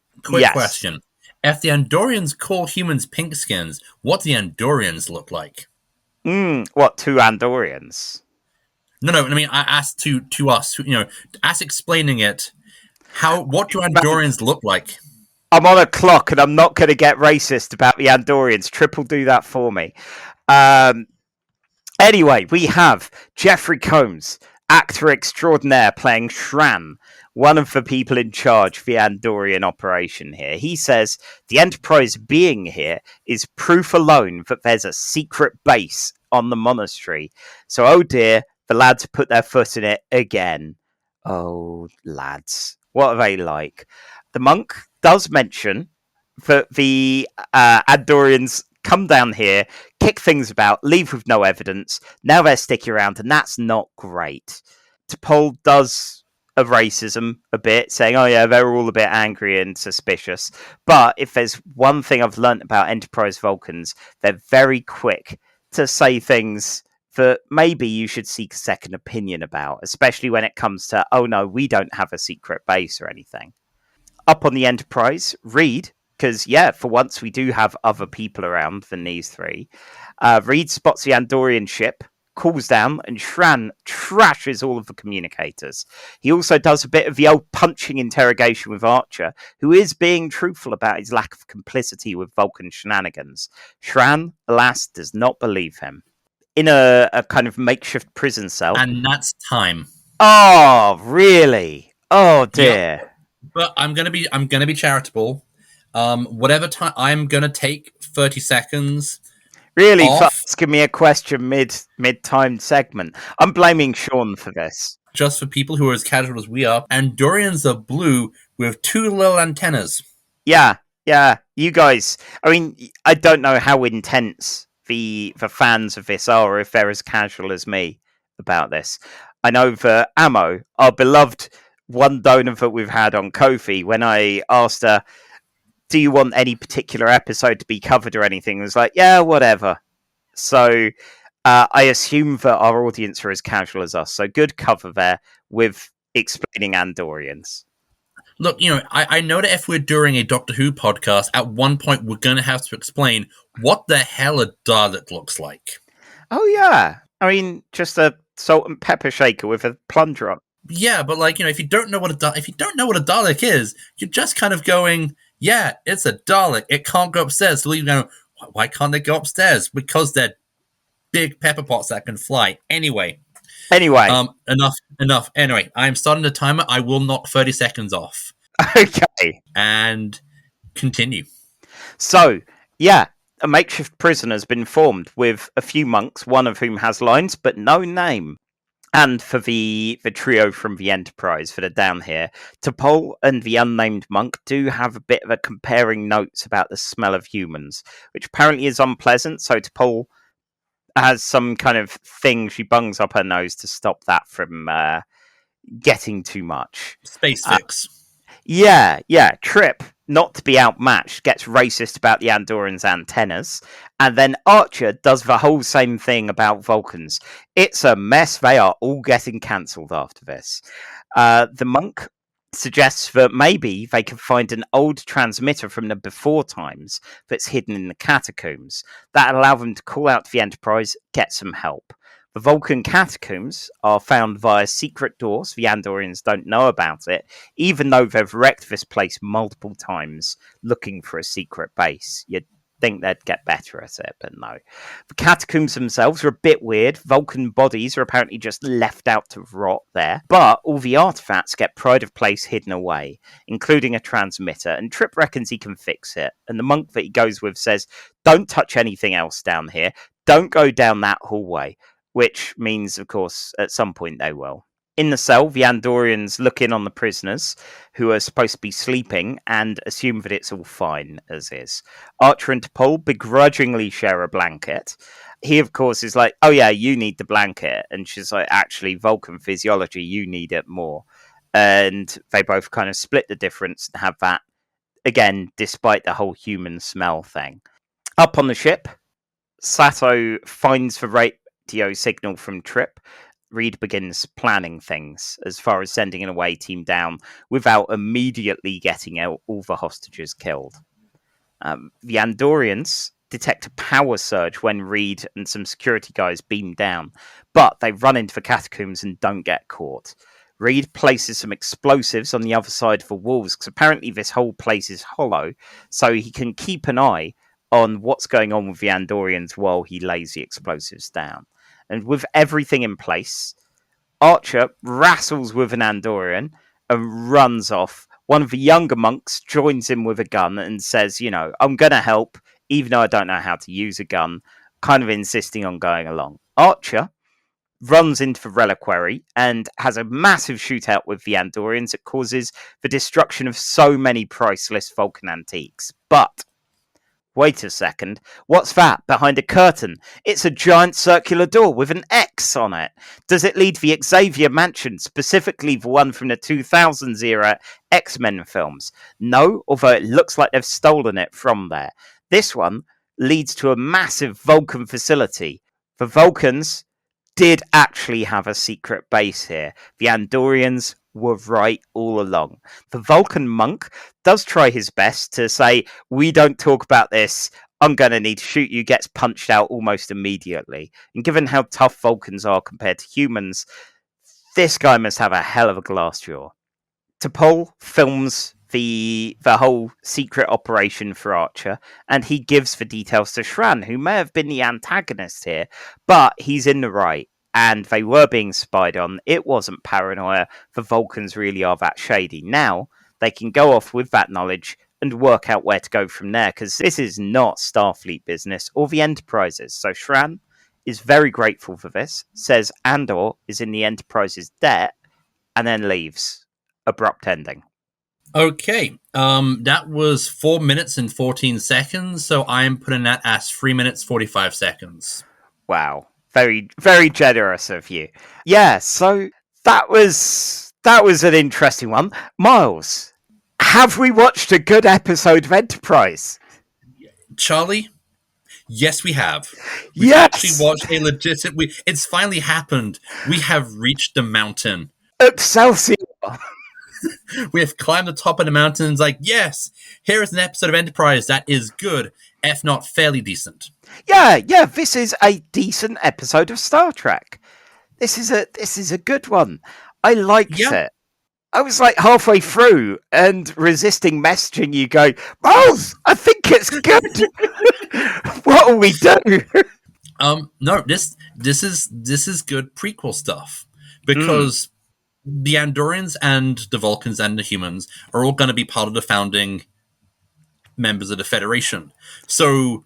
If the Andorians call humans pink skins, what do the Andorians look like? What, two Andorians? No, I mean, I asked to us, us explaining it. What do Andorians look like? I'm on a clock and I'm not going to get racist about the Andorians. Trip will do that for me. Anyway, we have Jeffrey Combs, actor extraordinaire, playing Sheeran, one of the people in charge of the Andorian operation here. He says the Enterprise being here is proof alone that there's a secret base on the monastery. So, oh dear, the lads put their foot in it again. Oh, lads. What are they like? The monk does mention that the Andorians come down here, kick things about, leave with no evidence. Now they're sticking around, and that's not great. T'Pol does erase them a bit, saying, oh yeah, they're all a bit angry and suspicious. But if there's one thing I've learnt about Enterprise Vulcans, they're very quick to say things that maybe you should seek a second opinion about, especially when it comes to, oh no, we don't have a secret base or anything. Up on the Enterprise, Reid, because yeah, for once we do have other people around than these three. Reid spots the Andorian ship, calls down, and Sheeran trashes all of the communicators. He also does a bit of the old punching interrogation with Archer, who is being truthful about his lack of complicity with Vulcan shenanigans. Sheeran, alas, does not believe him. In a kind of makeshift prison cell. And that's time. Oh, really? Oh dear. Yeah. But I'm gonna be charitable. Whatever time I'm gonna take 30 seconds. Really, for asking me a question mid-timed segment. I'm blaming Sean for this. Just for people who are as casual as we are, Andorians are blue with two little antennas. Yeah. You guys. I mean, I don't know how intense the fans of this are, or if they're as casual as me about this. I know for Ammo, our beloved one donor that we've had on Ko-fi, when I asked her, do you want any particular episode to be covered or anything? It was like, yeah, whatever. So I assume that our audience are as casual as us. So good cover there with explaining Andorians. Look, I know that if we're doing a Doctor Who podcast, at one point we're going to have to explain what the hell a Dalek looks like. Oh yeah, I mean, just a salt and pepper shaker with a plunger on. Yeah, but if you don't know what a Dalek is, you're just kind of going, yeah, it's a Dalek. It can't go upstairs. So you go, why can't they go upstairs? Because they're big pepper pots that can fly. Anyway, enough. Anyway, I'm starting the timer. I will knock 30 seconds off. Okay, And continue. so yeah, a makeshift prison has been formed with a few monks, one of whom has lines but no name. And for the trio from the Enterprise that are down here, T'Pol and the unnamed monk do have a bit of a comparing notes about the smell of humans, which apparently is unpleasant. So T'Pol has some kind of thing she bungs up her nose to stop that from getting too much. Space fix. Yeah. Trip, not to be outmatched, gets racist about the Andorians' antennas. And then Archer does the whole same thing about Vulcans. It's a mess. They are all getting cancelled after this. The monk suggests that maybe they could find an old transmitter from the before times that's hidden in the catacombs that allow them to call out to the Enterprise, get some help. The Vulcan catacombs are found via secret doors. The Andorians don't know about it, even though they've wrecked this place multiple times looking for a secret base. You'd think they'd get better at it, but no. The catacombs themselves are a bit weird. Vulcan bodies are apparently just left out to rot there, but all the artifacts get pride of place hidden away, including a transmitter, and Trip reckons he can fix it. And the monk that he goes with says, don't touch anything else down here. Don't go down that hallway. Which means, of course, at some point they will. In the cell, the Andorians look in on the prisoners, who are supposed to be sleeping, and assume that it's all fine, as is. Archer and T'Pol begrudgingly share a blanket. He, of course, is like, oh yeah, you need the blanket. And she's like, actually, Vulcan physiology, you need it more. And they both kind of split the difference and have that, again, despite the whole human smell thing. Up on the ship, Sato finds the radio signal from Trip. Reid begins planning things as far as sending an away team down without immediately getting all the hostages killed. The Andorians detect a power surge when Reid and some security guys beam down, but they run into the catacombs and don't get caught. Reid places some explosives on the other side of the walls because apparently this whole place is hollow, so he can keep an eye on what's going on with the Andorians while he lays the explosives down. And with everything in place, Archer wrestles with an Andorian and runs off. One of the younger monks joins him with a gun and says, I'm going to help, even though I don't know how to use a gun, kind of insisting on going along. Archer runs into the reliquary and has a massive shootout with the Andorians that causes the destruction of so many priceless Vulcan antiques. But wait a second, what's that behind a curtain? It's a giant circular door with an X on it. Does it lead to the Xavier Mansion, specifically the one from the 2000s era X-Men films? No, although it looks like they've stolen it from there. This one leads to a massive Vulcan facility. The Vulcans did actually have a secret base here. The Andorians were right all along. The Vulcan monk does try his best to say, we don't talk about this, I'm going to need to shoot you, gets punched out almost immediately. And given how tough Vulcans are compared to humans, this guy must have a hell of a glass jaw. T'Pol films the whole secret operation for Archer, and he gives the details to Sheeran, who may have been the antagonist here, but he's in the right. And they were being spied on. It wasn't paranoia. The Vulcans really are that shady. Now, they can go off with that knowledge and work out where to go from there, because this is not Starfleet business or the Enterprise's. So Sheeran is very grateful for this, says Andor is in the Enterprise's debt, and then leaves. Abrupt ending. Okay, that was 4 minutes and 14 seconds, so I'm putting that as 3 minutes 45 seconds. Wow. Very, very generous of you. Yeah, so that was an interesting one. Miles, have we watched a good episode of Enterprise? Charlie, yes, we have. We've actually watched a legitimate... It's finally happened. We have reached the mountain. Excelsior! We have climbed the top of the mountain and like, yes, here is an episode of Enterprise that is good. if not fairly decent. Yeah, this is a decent episode of Star Trek. This is a good one. I liked it. I was like halfway through and resisting messaging you going, Miles, I think it's good. What will we do? No, this is good prequel stuff because the Andorians and the Vulcans and the humans are all going to be part of the founding members of the Federation. So,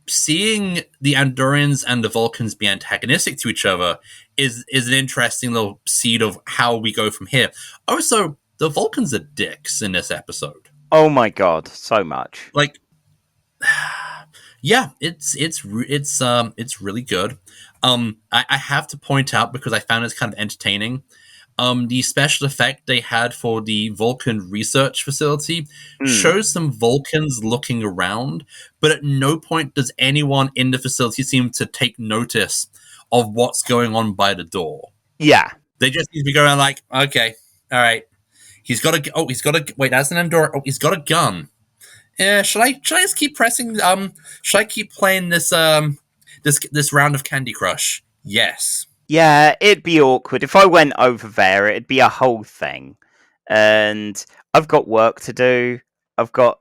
seeing the Andorians and the Vulcans be antagonistic to each other is an interesting little seed of how we go from here. Also, the Vulcans are dicks in this episode. Oh my god, so much. Like, yeah, it's really good. I have to point out, because I found this kind of entertaining, the special effect they had for the Vulcan research facility shows some Vulcans looking around, but at no point does anyone in the facility seem to take notice of what's going on by the door. Yeah. They just seem to be going around like, okay, all right. He's got a wait, that's an Andorian. Oh, he's got a gun. Yeah, should I just keep pressing, should I keep playing this round of Candy Crush? Yes. Yeah, it'd be awkward. If I went over there, it'd be a whole thing. And I've got work to do. I've got,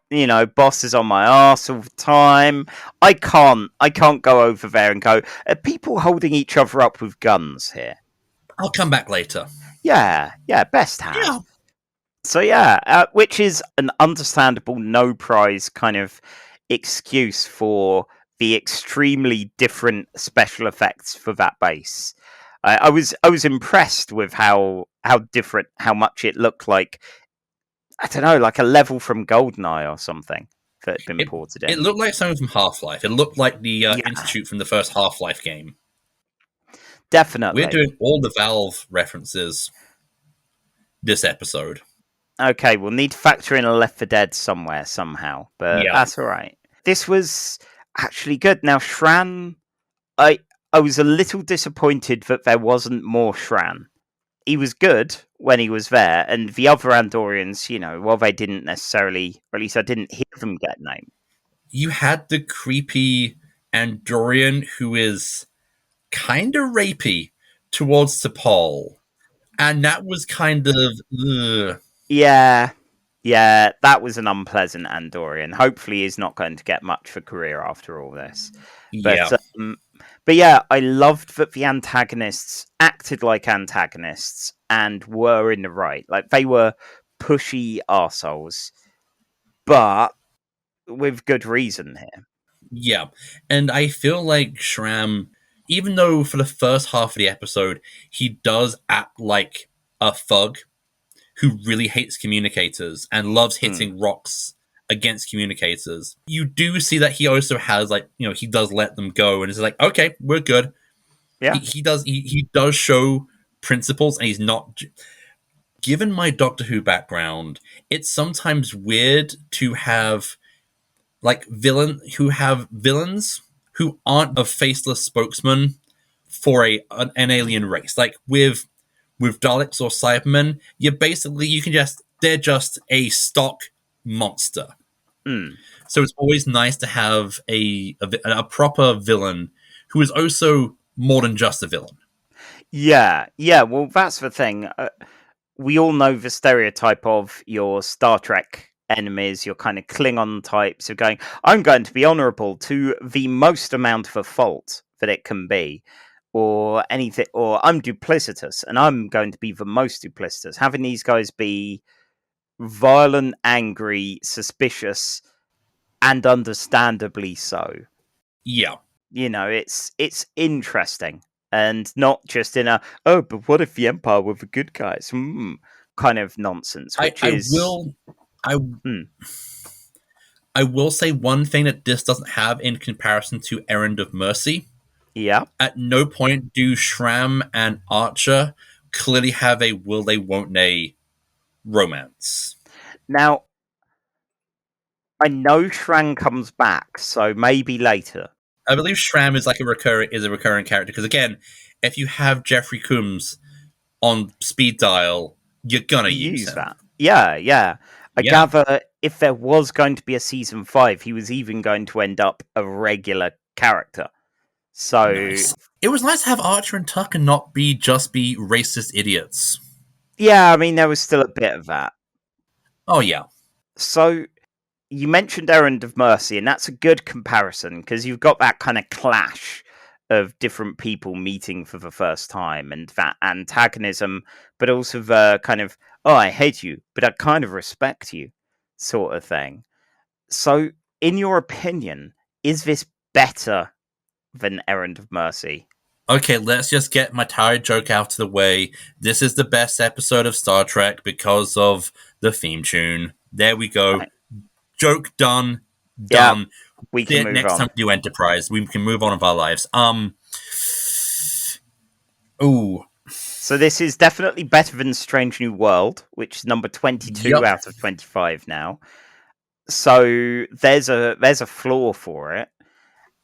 bosses on my arse all the time. I can't go over there and go, are people holding each other up with guns here? I'll come back later. Yeah, best have. Yeah. So which is an understandable no prize kind of excuse for the extremely different special effects for that base. I was impressed with how different, how much it looked like. I don't know, like a level from GoldenEye or something that had been ported in. It looked like something from Half-Life. It looked like the Institute from the first Half-Life game. Definitely. We're doing all the Valve references this episode. Okay, we'll need to factor in a Left 4 Dead somewhere, somehow. But that's all right. This was actually good. Now, Shran, I was a little disappointed that there wasn't more Shran. He was good when he was there, and the other Andorians, while they didn't necessarily, or at least I didn't hear them get named. You had the creepy Andorian who is kind of rapey towards T'Pol, and that was kind of... ugh. Yeah, that was an unpleasant Andorian. Hopefully he's not going to get much for career after all this. But yeah, I loved that the antagonists acted like antagonists and were in the right. Like, they were pushy arseholes, but with good reason here. Yeah, and I feel like Shram, even though for the first half of the episode, he does act like a thug who really hates communicators and loves hitting rocks against communicators, you do see that he also has, like, he does let them go and it's like, okay, we're good. Yeah, he does show principles, and he's not. Given my Doctor Who background, it's sometimes weird to have villains who aren't a faceless spokesman for an alien race. Like with Daleks or Cybermen, they're just a stock monster. So it's always nice to have a proper villain who is also more than just a villain. Yeah. Well, that's the thing. We all know the stereotype of your Star Trek enemies, your kind of Klingon types of going, I'm going to be honourable to the most amount of a fault that it can be, or anything, or I'm duplicitous and I'm going to be the most duplicitous. Having these guys be violent, angry, suspicious, and understandably so. Yeah. It's interesting. And not just in but what if the Empire were the good guys? Kind of nonsense. I will say one thing that this doesn't have in comparison to Errand of Mercy. Yeah. At no point do Shram and Archer clearly have a will they won't they romance. Now, I know Shran comes back, so maybe later. I believe Shram is a recurring character, because again, if you have Jeffrey Combs on speed dial, you're gonna use that. him. Yeah. I gather if there was going to be a season 5, he was even going to end up a regular character. So Nice. It was nice to have Archer and Tucker not be racist idiots. yeah, I mean, there was still a bit of that. Oh yeah. So you mentioned Errand of Mercy, and that's a good comparison because you've got that kind of clash of different people meeting for the first time and that antagonism, but also the kind of, oh, I hate you, but I kind of respect you sort of thing. So, in your opinion, is this better than Errand of Mercy? Okay, let's just get my tired joke out of the way. This is the best episode of Star Trek because of the theme tune. There we go. Right. Joke done. Yeah, Done. we can move next on. time we do Enterprise. We can move on with our lives. Ooh. So this is definitely better than Strange New World, which is number 22 Yep. out of 25 now. So there's a flaw for it.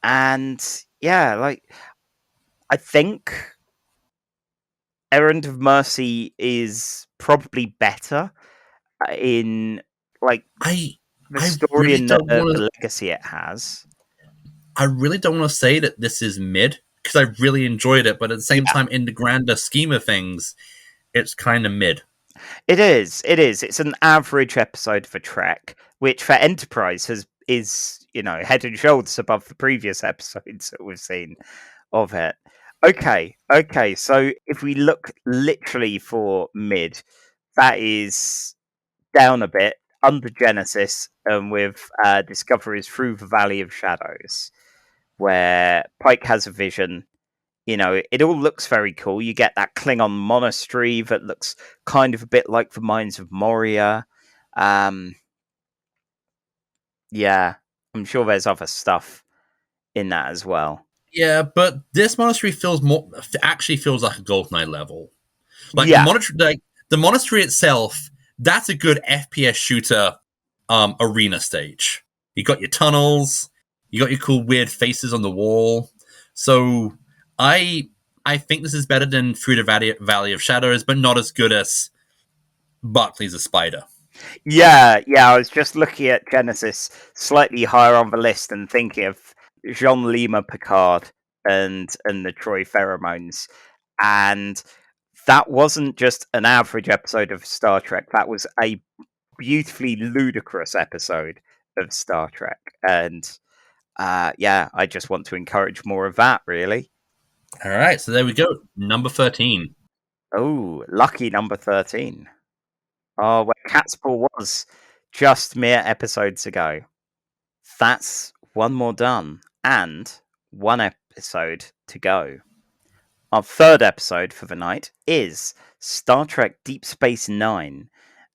And yeah, like I think Errand of Mercy is probably better in like the story really and don't the wanna- legacy it has. I really don't want to say that this is mid because I really enjoyed it, but at the same time, in the grander scheme of things, it's kind of mid. It is. It's an average episode for Trek, which for Enterprise is head and shoulders above the previous episodes that we've seen of it. Okay. So if we look literally for mid, that is down a bit under Genesis and with Discovery's Through the Valley of Shadows, where Pike has a vision. It all looks very cool. You get that Klingon monastery that looks kind of a bit like the Mines of Moria. Yeah, I'm sure there's other stuff in that as well. Yeah, but this monastery actually feels like a GoldenEye level. Like Yeah. the monastery itself, that's a good FPS shooter arena stage. You got your tunnels, you got your cool weird faces on the wall. So I think this is better than Through the Valley of Shadows, but not as good as Barclay's a Spider. Yeah, I was just looking at Genesis slightly higher on the list and thinking of Jean Lima Picard and the Troy Pheromones. And that wasn't just an average episode of Star Trek, that was a beautifully ludicrous episode of Star Trek. And I just want to encourage more of that, really. All right, so there we go. Number 13. Oh, lucky number 13. Oh, where Catspaw was just mere episodes ago. That's one more done, and one episode to go. Our third episode for the night is Star Trek Deep Space Nine,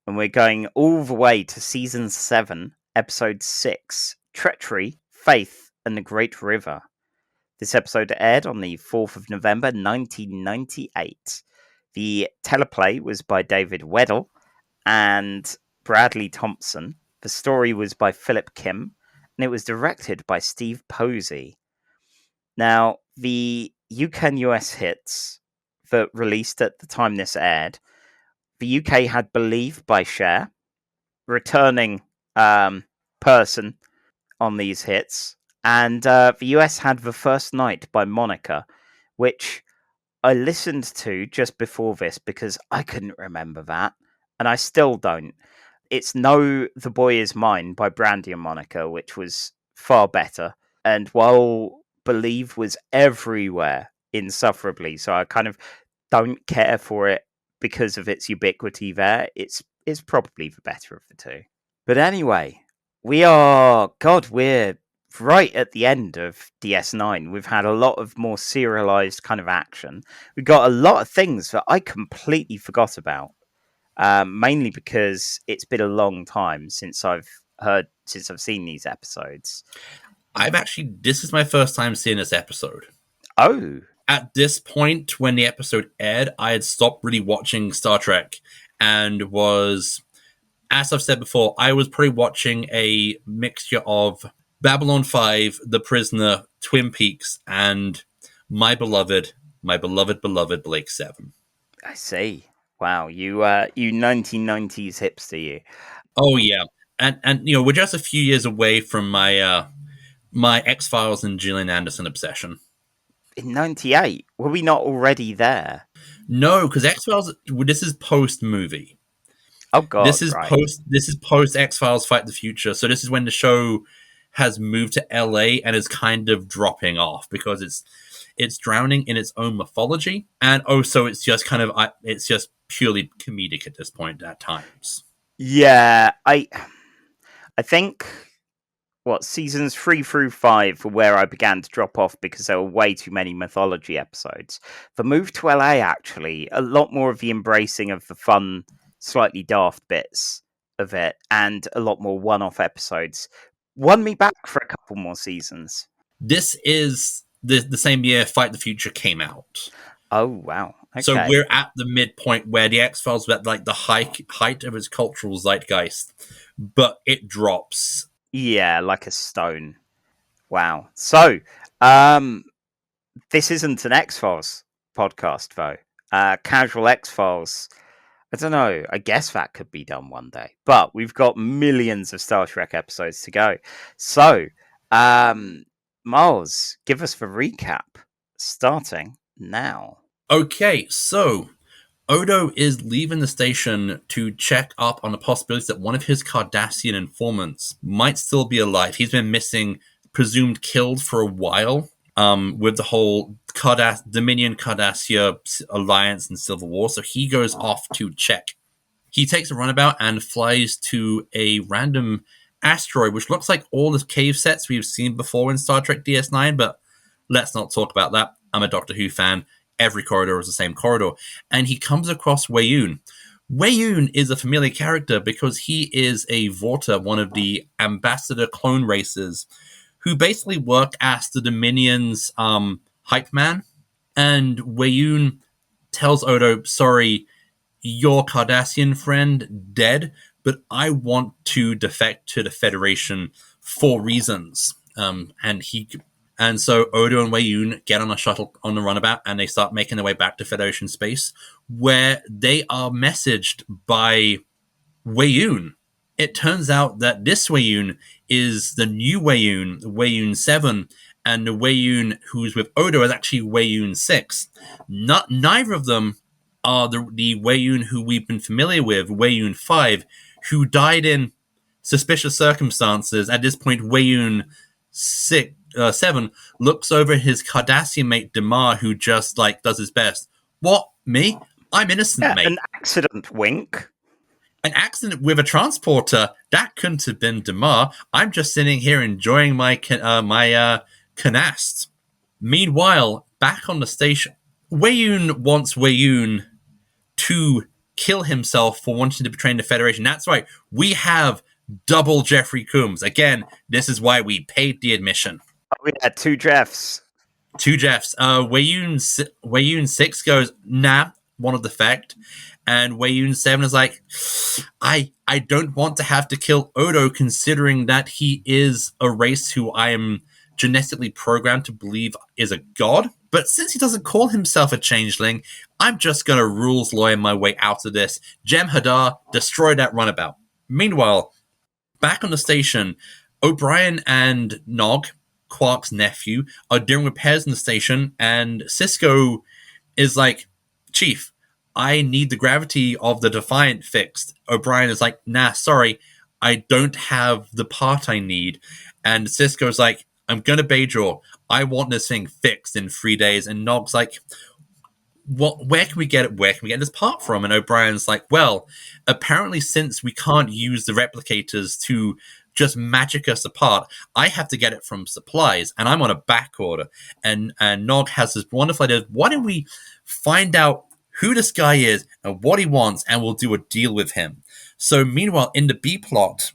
and we're going all the way to Season 7, Episode 6, Treachery, Faith, and the Great River. This episode aired on the 4th of November 1998. The teleplay was by David Weddell and Bradley Thompson. The story was by Philip Kim, and it was directed by Steve Posey. Now, the UK and US hits that released at the time this aired, the UK had Believe by Cher, returning person on these hits, and the US had The First Night by Monica, which I listened to just before this because I couldn't remember that, and I still don't. It's No, The Boy Is Mine by Brandy and Monica, which was far better. And while Believe was everywhere insufferably, so I kind of don't care for it because of its ubiquity there, it's probably the better of the two. But anyway, we're right at the end of DS9. We've had a lot of more serialized kind of action. We've got a lot of things that I completely forgot about. Mainly because it's been a long time since I've seen these episodes. This is my first time seeing this episode. Oh. At this point, when the episode aired, I had stopped really watching Star Trek and was, as I've said before, I was probably watching a mixture of Babylon 5, The Prisoner, Twin Peaks, and my beloved Blake 7. I see. Wow, you 1990s hipster, you. Oh yeah, and we're just a few years away from my my X-Files and Gillian Anderson obsession. In 98, were we not already there? No, because X-Files. This is post movie. Oh God, This is right. post X-Files Fight the Future. So this is when the show has moved to LA and is kind of dropping off because it's drowning in its own mythology, and also it's just purely comedic at this point at times. Yeah, I think seasons 3 through 5 were where I began to drop off because there were way too many mythology episodes. The move to LA, actually, a lot more of the embracing of the fun, slightly daft bits of it, and a lot more one-off episodes, won me back for a couple more seasons. This is the same year Fight the Future came out. Oh, wow. Okay. So we're at the midpoint where the X-Files were at like the height of its cultural zeitgeist, but it drops. Yeah, like a stone. Wow. So, this isn't an X-Files podcast, though. Casual X-Files. I don't know. I guess that could be done one day. But we've got millions of Star Trek episodes to go. So, Miles, give us the recap, starting now. Okay, so Odo is leaving the station to check up on the possibility that one of his Cardassian informants might still be alive. He's been missing, presumed killed for a while, with the whole Dominion Cardassia alliance and Civil War. So he goes off to check. He takes a runabout and flies to a random asteroid, which looks like all the cave sets we've seen before in Star Trek DS9, but let's not talk about that. I'm a Doctor Who fan. Every corridor is the same corridor. And he comes across Weyoun. Weyoun is a familiar character because he is a Vorta, one of the ambassador clone races, who basically work as the Dominion's hype man. And Weyoun tells Odo, sorry, your Cardassian friend dead, but I want to defect to the Federation for reasons. And so Odo and Weyoun get on a shuttle on the runabout and they start making their way back to Federation space, where they are messaged by Weyoun. It turns out that this Weyoun is the new Weyoun, Weyoun 7, and the Weyoun who's with Odo is actually Weyoun 6. Neither of them are the Weyoun who we've been familiar with, Weyoun 5, who died in suspicious circumstances. At this point, Weyoun 7 looks over his Cardassian mate Damar, who just does his best. What? Me? I'm innocent, mate. An accident, wink. An accident with a transporter? That couldn't have been Damar. I'm just sitting here enjoying my canast. Meanwhile, back on the station, Weyoun wants Weyoun to kill himself for wanting to betray the Federation. That's right. We have double Jeffrey Combs. Again, this is why we paid the admission. Oh, yeah, 2 Jeffs. 2 Jeffs. Weyoun 6 goes, nah, want to defect. And Weyoun 7 is like, I don't want to have to kill Odo, considering that he is a race who I am genetically programmed to believe is a god. But since he doesn't call himself a changeling, I'm just going to rules lawyer my way out of this. Jem'Hadar, destroy that runabout. Meanwhile, back on the station, O'Brien and Nog, Quark's nephew, are doing repairs in the station, and Sisko is like, Chief, I need the gravity of the Defiant fixed. O'Brien is like, nah, sorry, I don't have the part I need. And Sisko's like, I'm going to Bajor. I want this thing fixed in 3 days. And Nog's like, where can we get it? Where can we get this part from? And O'Brien's like, well, apparently since we can't use the replicators to just magic us apart, I have to get it from supplies, and I'm on a back order. And Nog has this wonderful idea. Why don't we find out who this guy is and what he wants, and we'll do a deal with him. So meanwhile, in the B plot,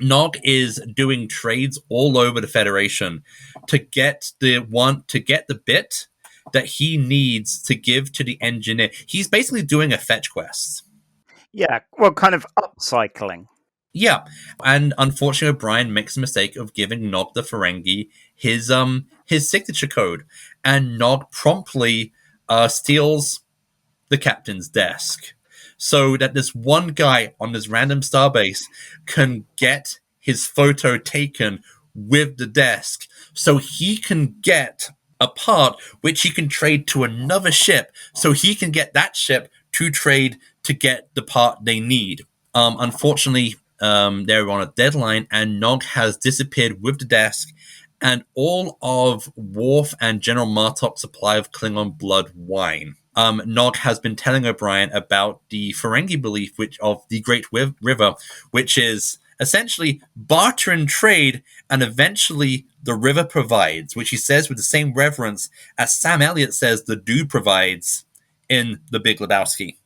Nog is doing trades all over the Federation to get the bit that he needs to give to the engineer. He's basically doing a fetch quest. Yeah, well, kind of upcycling. Yeah, and unfortunately, O'Brien makes a mistake of giving Nog the Ferengi his signature code, and Nog promptly steals the captain's desk. so that this one guy on this random starbase can get his photo taken with the desk, so he can get a part which he can trade to another ship, so he can get that ship to trade to get the part they need. Unfortunately, they're on a deadline, and Nog has disappeared with the desk and all of Worf and General Martok's supply of Klingon blood wine. Nog has been telling O'Brien about the Ferengi belief of the Great River, which is essentially barter and trade, and eventually the river provides, which he says with the same reverence as Sam Elliott says the dude provides in The Big Lebowski.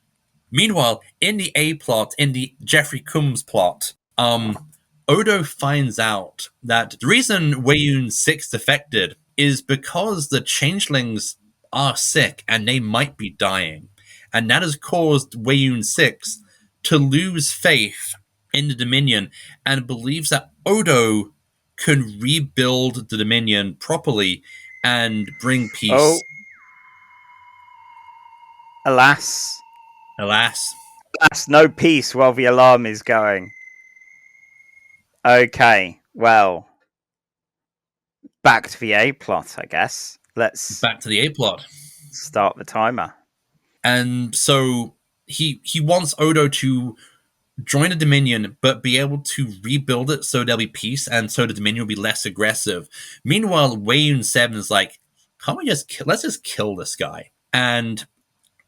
Meanwhile, in the A plot, in the Jeffrey Combs plot, Odo finds out that the reason Weyoun 6 defected is because the changelings are sick and they might be dying. And that has caused Weyoun 6 to lose faith in the Dominion and believes that Odo can rebuild the Dominion properly and bring peace. Oh. Alas, no peace while the alarm is going. Okay, well, back to the A plot, I guess. Let's back to the A plot. Start the timer. And so he wants Odo to join the Dominion, but be able to rebuild it so there'll be peace, and so the Dominion will be less aggressive. Meanwhile, Weyoun 7 is like, can't we let's just kill this guy? And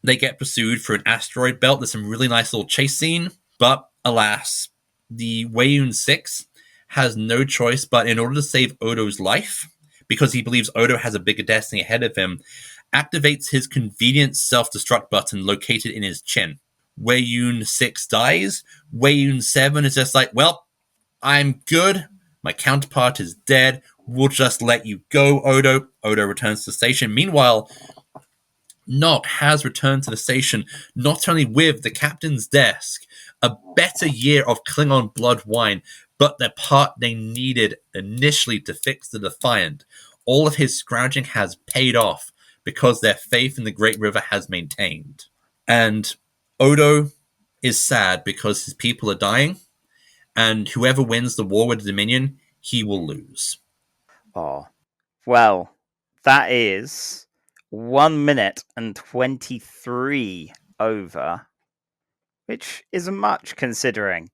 they get pursued through an asteroid belt. There's some really nice little chase scene, but alas, the Weyoun 6 has no choice but, in order to save Odo's life, because he believes Odo has a bigger destiny ahead of him, activates his convenient self-destruct button located in his chin. Weyoun 6 dies. Weyoun 7 is just like, well, I'm good. My counterpart is dead. We'll just let you go, Odo. Odo returns to the station. Meanwhile, Nog has returned to the station, not only with the captain's desk, a better year of Klingon blood wine, but the part they needed initially to fix the Defiant. All of his scrounging has paid off because their faith in the Great River has maintained. And Odo is sad because his people are dying, and whoever wins the war with the Dominion, he will lose. Oh, well, that is 1 minute and 23 over, which isn't much considering.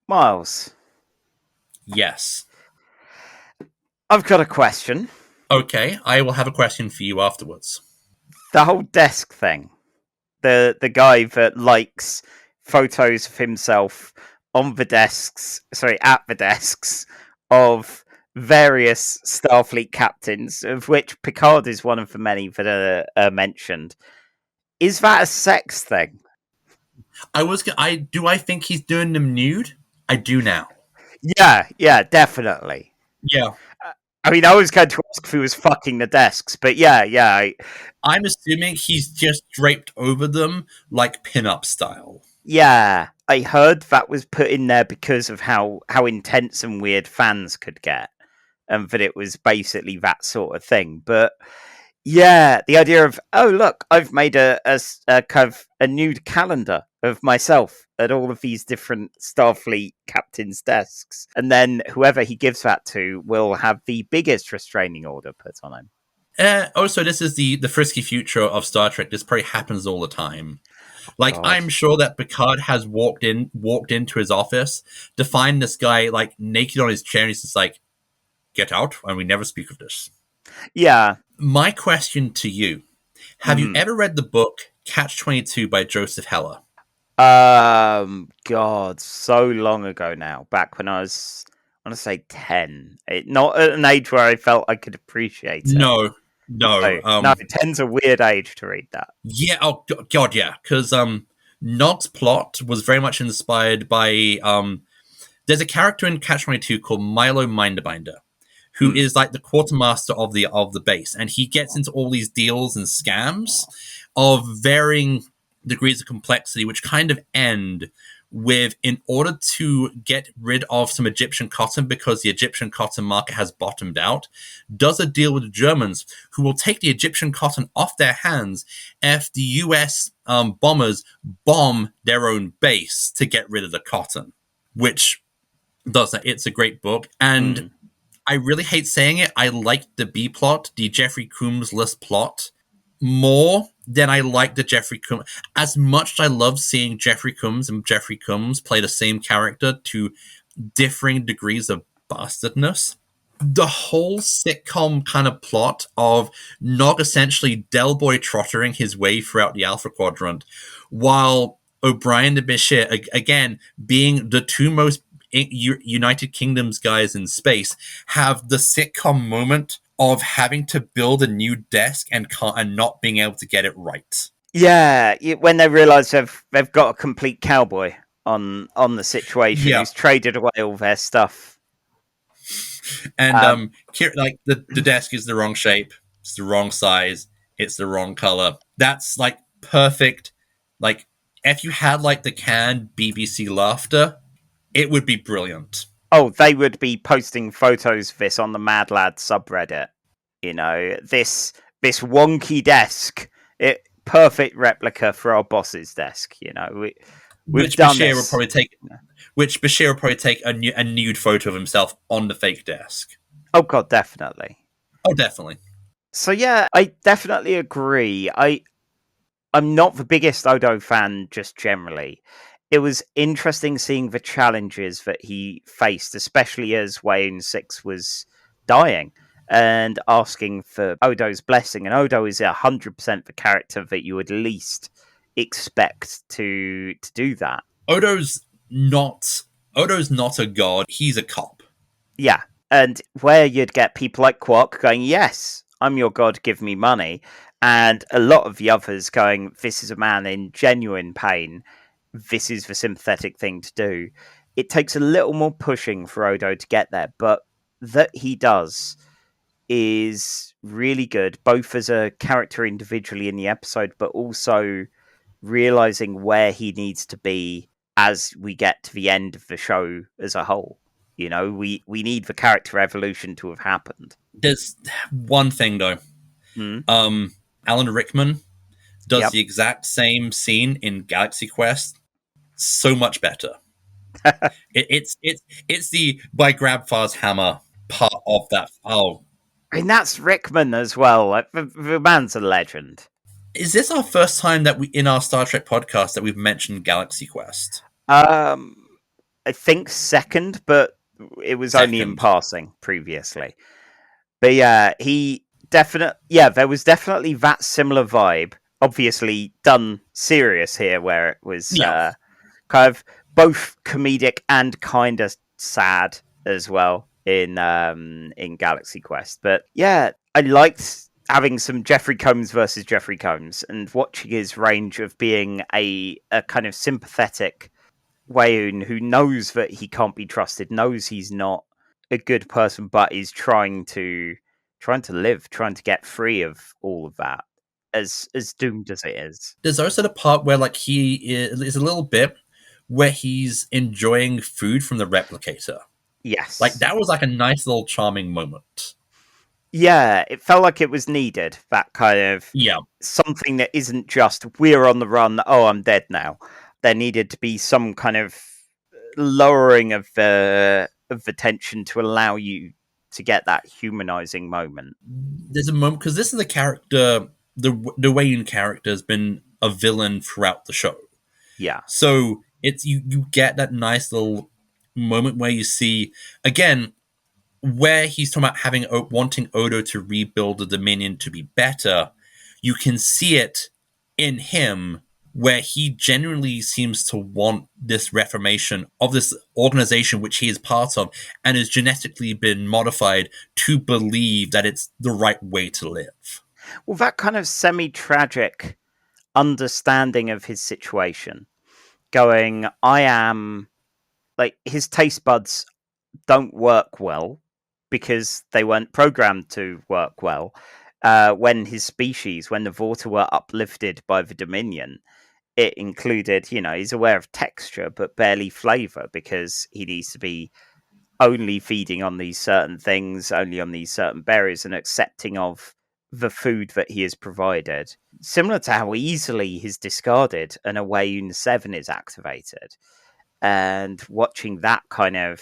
Miles. Yes. I've got a question. Okay, I will have a question for you afterwards. The whole desk thing. The guy that likes photos of himself at the desks of various Starfleet captains, of which Picard is one of the many that are mentioned. Is that a sex thing? Do I think he's doing them nude? I do now. Yeah, definitely. Yeah. I mean, I was going to ask if he was fucking the desks, but yeah. I'm assuming he's just draped over them like pin-up style. Yeah, I heard that was put in there because of how intense and weird fans could get, and that it was basically that sort of thing. But yeah, the idea of, oh look, I've made a kind of a nude calendar of myself at all of these different Starfleet captains' desks, and then whoever he gives that to will have the biggest restraining order put on him. Also, this is the frisky future of Star Trek. This probably happens all the time. Like, God. I'm sure that Picard has walked into his office to find this guy like naked on his chair, and he's just like, "Get out!" And we never speak of this. Yeah. My question to you: have you ever read the book Catch-22 by Joseph Heller? God, so long ago now. Back when I was, I want to say 10. Not at an age where I felt I could appreciate it. No. No, 10's a weird age to read that. Yeah, oh god, yeah. Because Nog's plot was very much inspired by there's a character in Catch-22 called Milo Minderbinder, who is like the quartermaster of the base, and he gets into all these deals and scams of varying degrees of complexity, which kind of end in order to get rid of some Egyptian cotton because the Egyptian cotton market has bottomed out, does a deal with the Germans who will take the Egyptian cotton off their hands if the US bombers bomb their own base to get rid of the cotton, which does that. It's a great book. And I really hate saying it. I like the B plot, the Jeffrey Combs-less plot, more than I like the Jeffrey Combs. As much as I love seeing Jeffrey Combs and Jeffrey Combs play the same character to differing degrees of bastardness, the whole sitcom kind of plot of Nog essentially Del Boy trottering his way throughout the Alpha Quadrant, while O'Brien and Bashir, again, being the two most United Kingdom's guys in space, have the sitcom moment of having to build a new desk and not being able to get it right. Yeah, when they realise they've got a complete cowboy on the situation who's traded away all their stuff. And like the desk is the wrong shape, it's the wrong size, it's the wrong color. That's like perfect. Like if you had like the canned BBC laughter, it would be brilliant. Oh, they would be posting photos of this on the Mad Lad subreddit. You know, this wonky desk, perfect replica for our boss's desk. You know, we've done Bashir this. Which Bashir will probably take a nude photo of himself on the fake desk. Oh God, definitely. Oh, definitely. So yeah, I definitely agree. I'm not the biggest Odo fan, just generally. It was interesting seeing the challenges that he faced, especially as Wayne 6 was dying and asking for Odo's blessing. And Odo is 100% the character that you would least expect to do that. Odo's not a god. He's a cop. Yeah, and where you'd get people like Quark going, yes, I'm your god, give me money. And a lot of the others going, this is a man in genuine pain. This is the sympathetic thing to do. It takes a little more pushing for Odo to get there, but that he does is really good, both as a character individually in the episode, but also realizing where he needs to be as we get to the end of the show as a whole. You know, we need the character evolution to have happened. There's one thing though. Alan Rickman does the exact same scene in Galaxy Quest so much better. It's the by Grabfar's hammer part of that. Oh, I mean, that's Rickman as well. Like, the man's a legend. Is this our first time that we in our Star Trek podcast that we've mentioned Galaxy Quest? I think second, but it was only in passing previously. But yeah, there was definitely that similar vibe. Obviously done serious here, where it was kind of both comedic and kind of sad as well in Galaxy Quest. But yeah, I liked having some Jeffrey Combs versus Jeffrey Combs and watching his range of being a kind of sympathetic Wayne who knows that he can't be trusted, knows he's not a good person, but is trying to live, trying to get free of all of that, as doomed as it is. There's also the part where like he is a little bit where he's enjoying food from the replicator. Yes. Like that was like a nice little charming moment. Yeah, it felt like it was needed, that kind of something that isn't just we're on the run, oh I'm dead now. There needed to be some kind of lowering of the tension to allow you to get that humanizing moment. There's a moment because this is a character, the Wayne character has been a villain throughout the show. Yeah. So it's you get that nice little moment where you see again where he's talking about wanting Odo to rebuild the Dominion to be better. You can see it in him where he genuinely seems to want this reformation of this organization which he is part of and has genetically been modified to believe that it's the right way to live. Well, that kind of semi-tragic understanding of his situation, going, I am, like, his taste buds don't work well because they weren't programmed to work well when his species, when the Vorta were uplifted by the Dominion. it included, he's aware of texture but barely flavor because he needs to be only feeding on these certain things, only on these certain berries, and accepting of the food that he is provided. Similar to how easily he's discarded and a Wayne 7 is activated. And watching that kind of,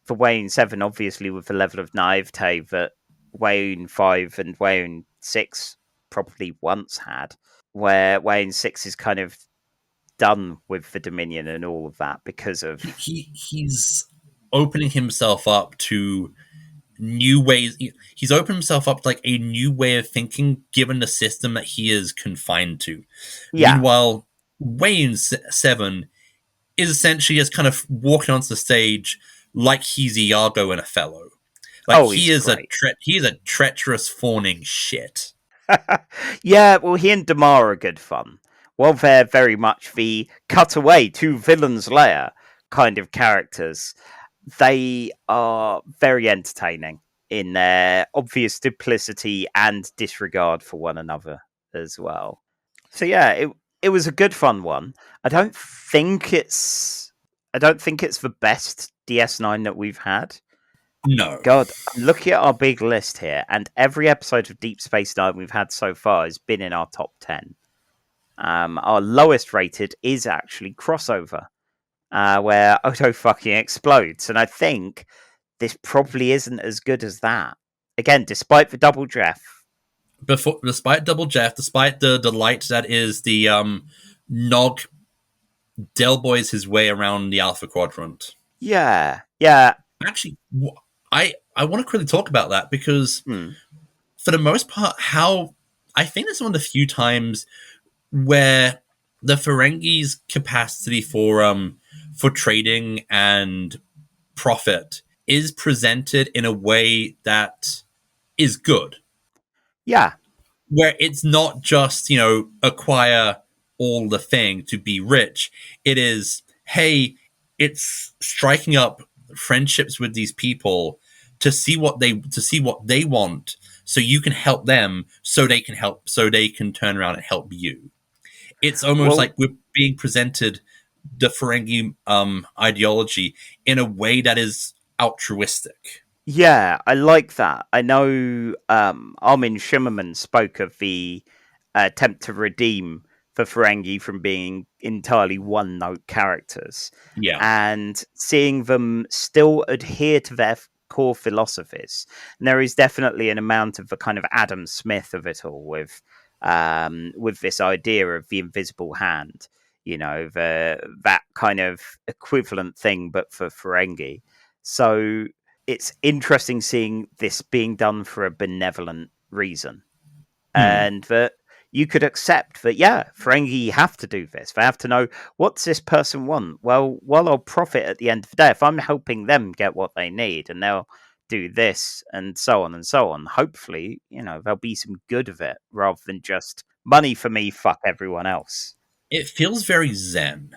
for Wayne 7, obviously with the level of naivete that Wayne 5 and Wayne 6 probably once had, where Wayne 6 is kind of done with the Dominion and all of that because of... He's opening himself up to new ways. He's opened himself up to like a new way of thinking given the system that he is confined to. Yeah. Meanwhile, Wayne 7 is essentially just kind of walking onto the stage like he's Iago and Othello. Like he is he's a treacherous fawning shit. Yeah, well, he and Damar are good fun. While they're very much the cutaway to villain's lair kind of characters, they are very entertaining in their obvious duplicity and disregard for one another as well. So yeah, it was a good fun one. I don't think it's the best DS9 that we've had. No. God, I'm looking at our big list here, and every episode of Deep Space Nine we've had so far has been in our top 10. Our lowest rated is actually Crossover, where Odo fucking explodes, and I think this probably isn't as good as that. Again, despite the double Jeph. Despite double Jeph, despite the delight that is the Nog Delboys his way around the Alpha Quadrant. Yeah. Actually, I want to quickly talk about that because for the most part, I think it's one of the few times where the Ferengi's capacity for trading and profit is presented in a way that is good. Yeah. Where it's not just, acquire all the thing to be rich. It is, hey, it's striking up friendships with these people to see what they want, so you can help them, so they can turn around and help you. It's almost like we're being presented the Ferengi ideology in a way that is altruistic. Yeah, I like that. I know Armin Shimmerman spoke of the attempt to redeem the Ferengi from being entirely one-note characters. Yeah. And seeing them still adhere to their core philosophies. And there is definitely an amount of the kind of Adam Smith of it all with this idea of the invisible hand, that kind of equivalent thing, but for Ferengi. So it's interesting seeing this being done for a benevolent reason. And that you could accept that, yeah, Ferengi have to do this. They have to know, what's this person want? Well, I'll profit at the end of the day. If I'm helping them get what they need, and they'll do this, and so on, hopefully, there'll be some good of it, rather than just money for me, fuck everyone else. It feels very zen.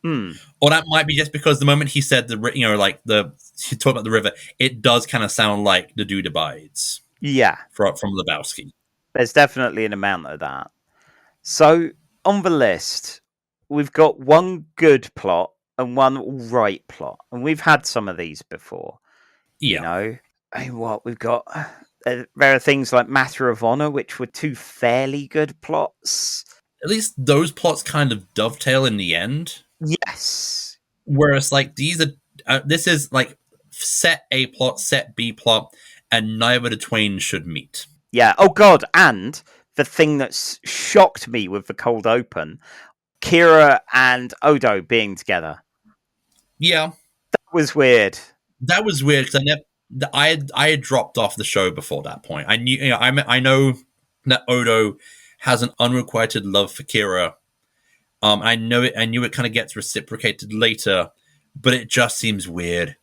Or that might be just because the moment he said he talked about the river, it does kind of sound like the dude abides. Yeah. From Lebowski. There's definitely an amount of that. So, on the list, we've got one good plot and one alright plot. And we've had some of these before. Yeah. We've got... there are things like Matter of Honor, which were two fairly good plots. At least those plots kind of dovetail in the end. Yes. Whereas, this is set A plot, set B plot, and neither the twain should meet. Yeah. Oh, God. And the thing that's shocked me with the cold open, Kira and Odo being together. Yeah. That was weird. That was weird because I had dropped off the show before that point. I knew, I know that Odo has an unrequited love for Kira. I knew it kind of gets reciprocated later, but it just seems weird.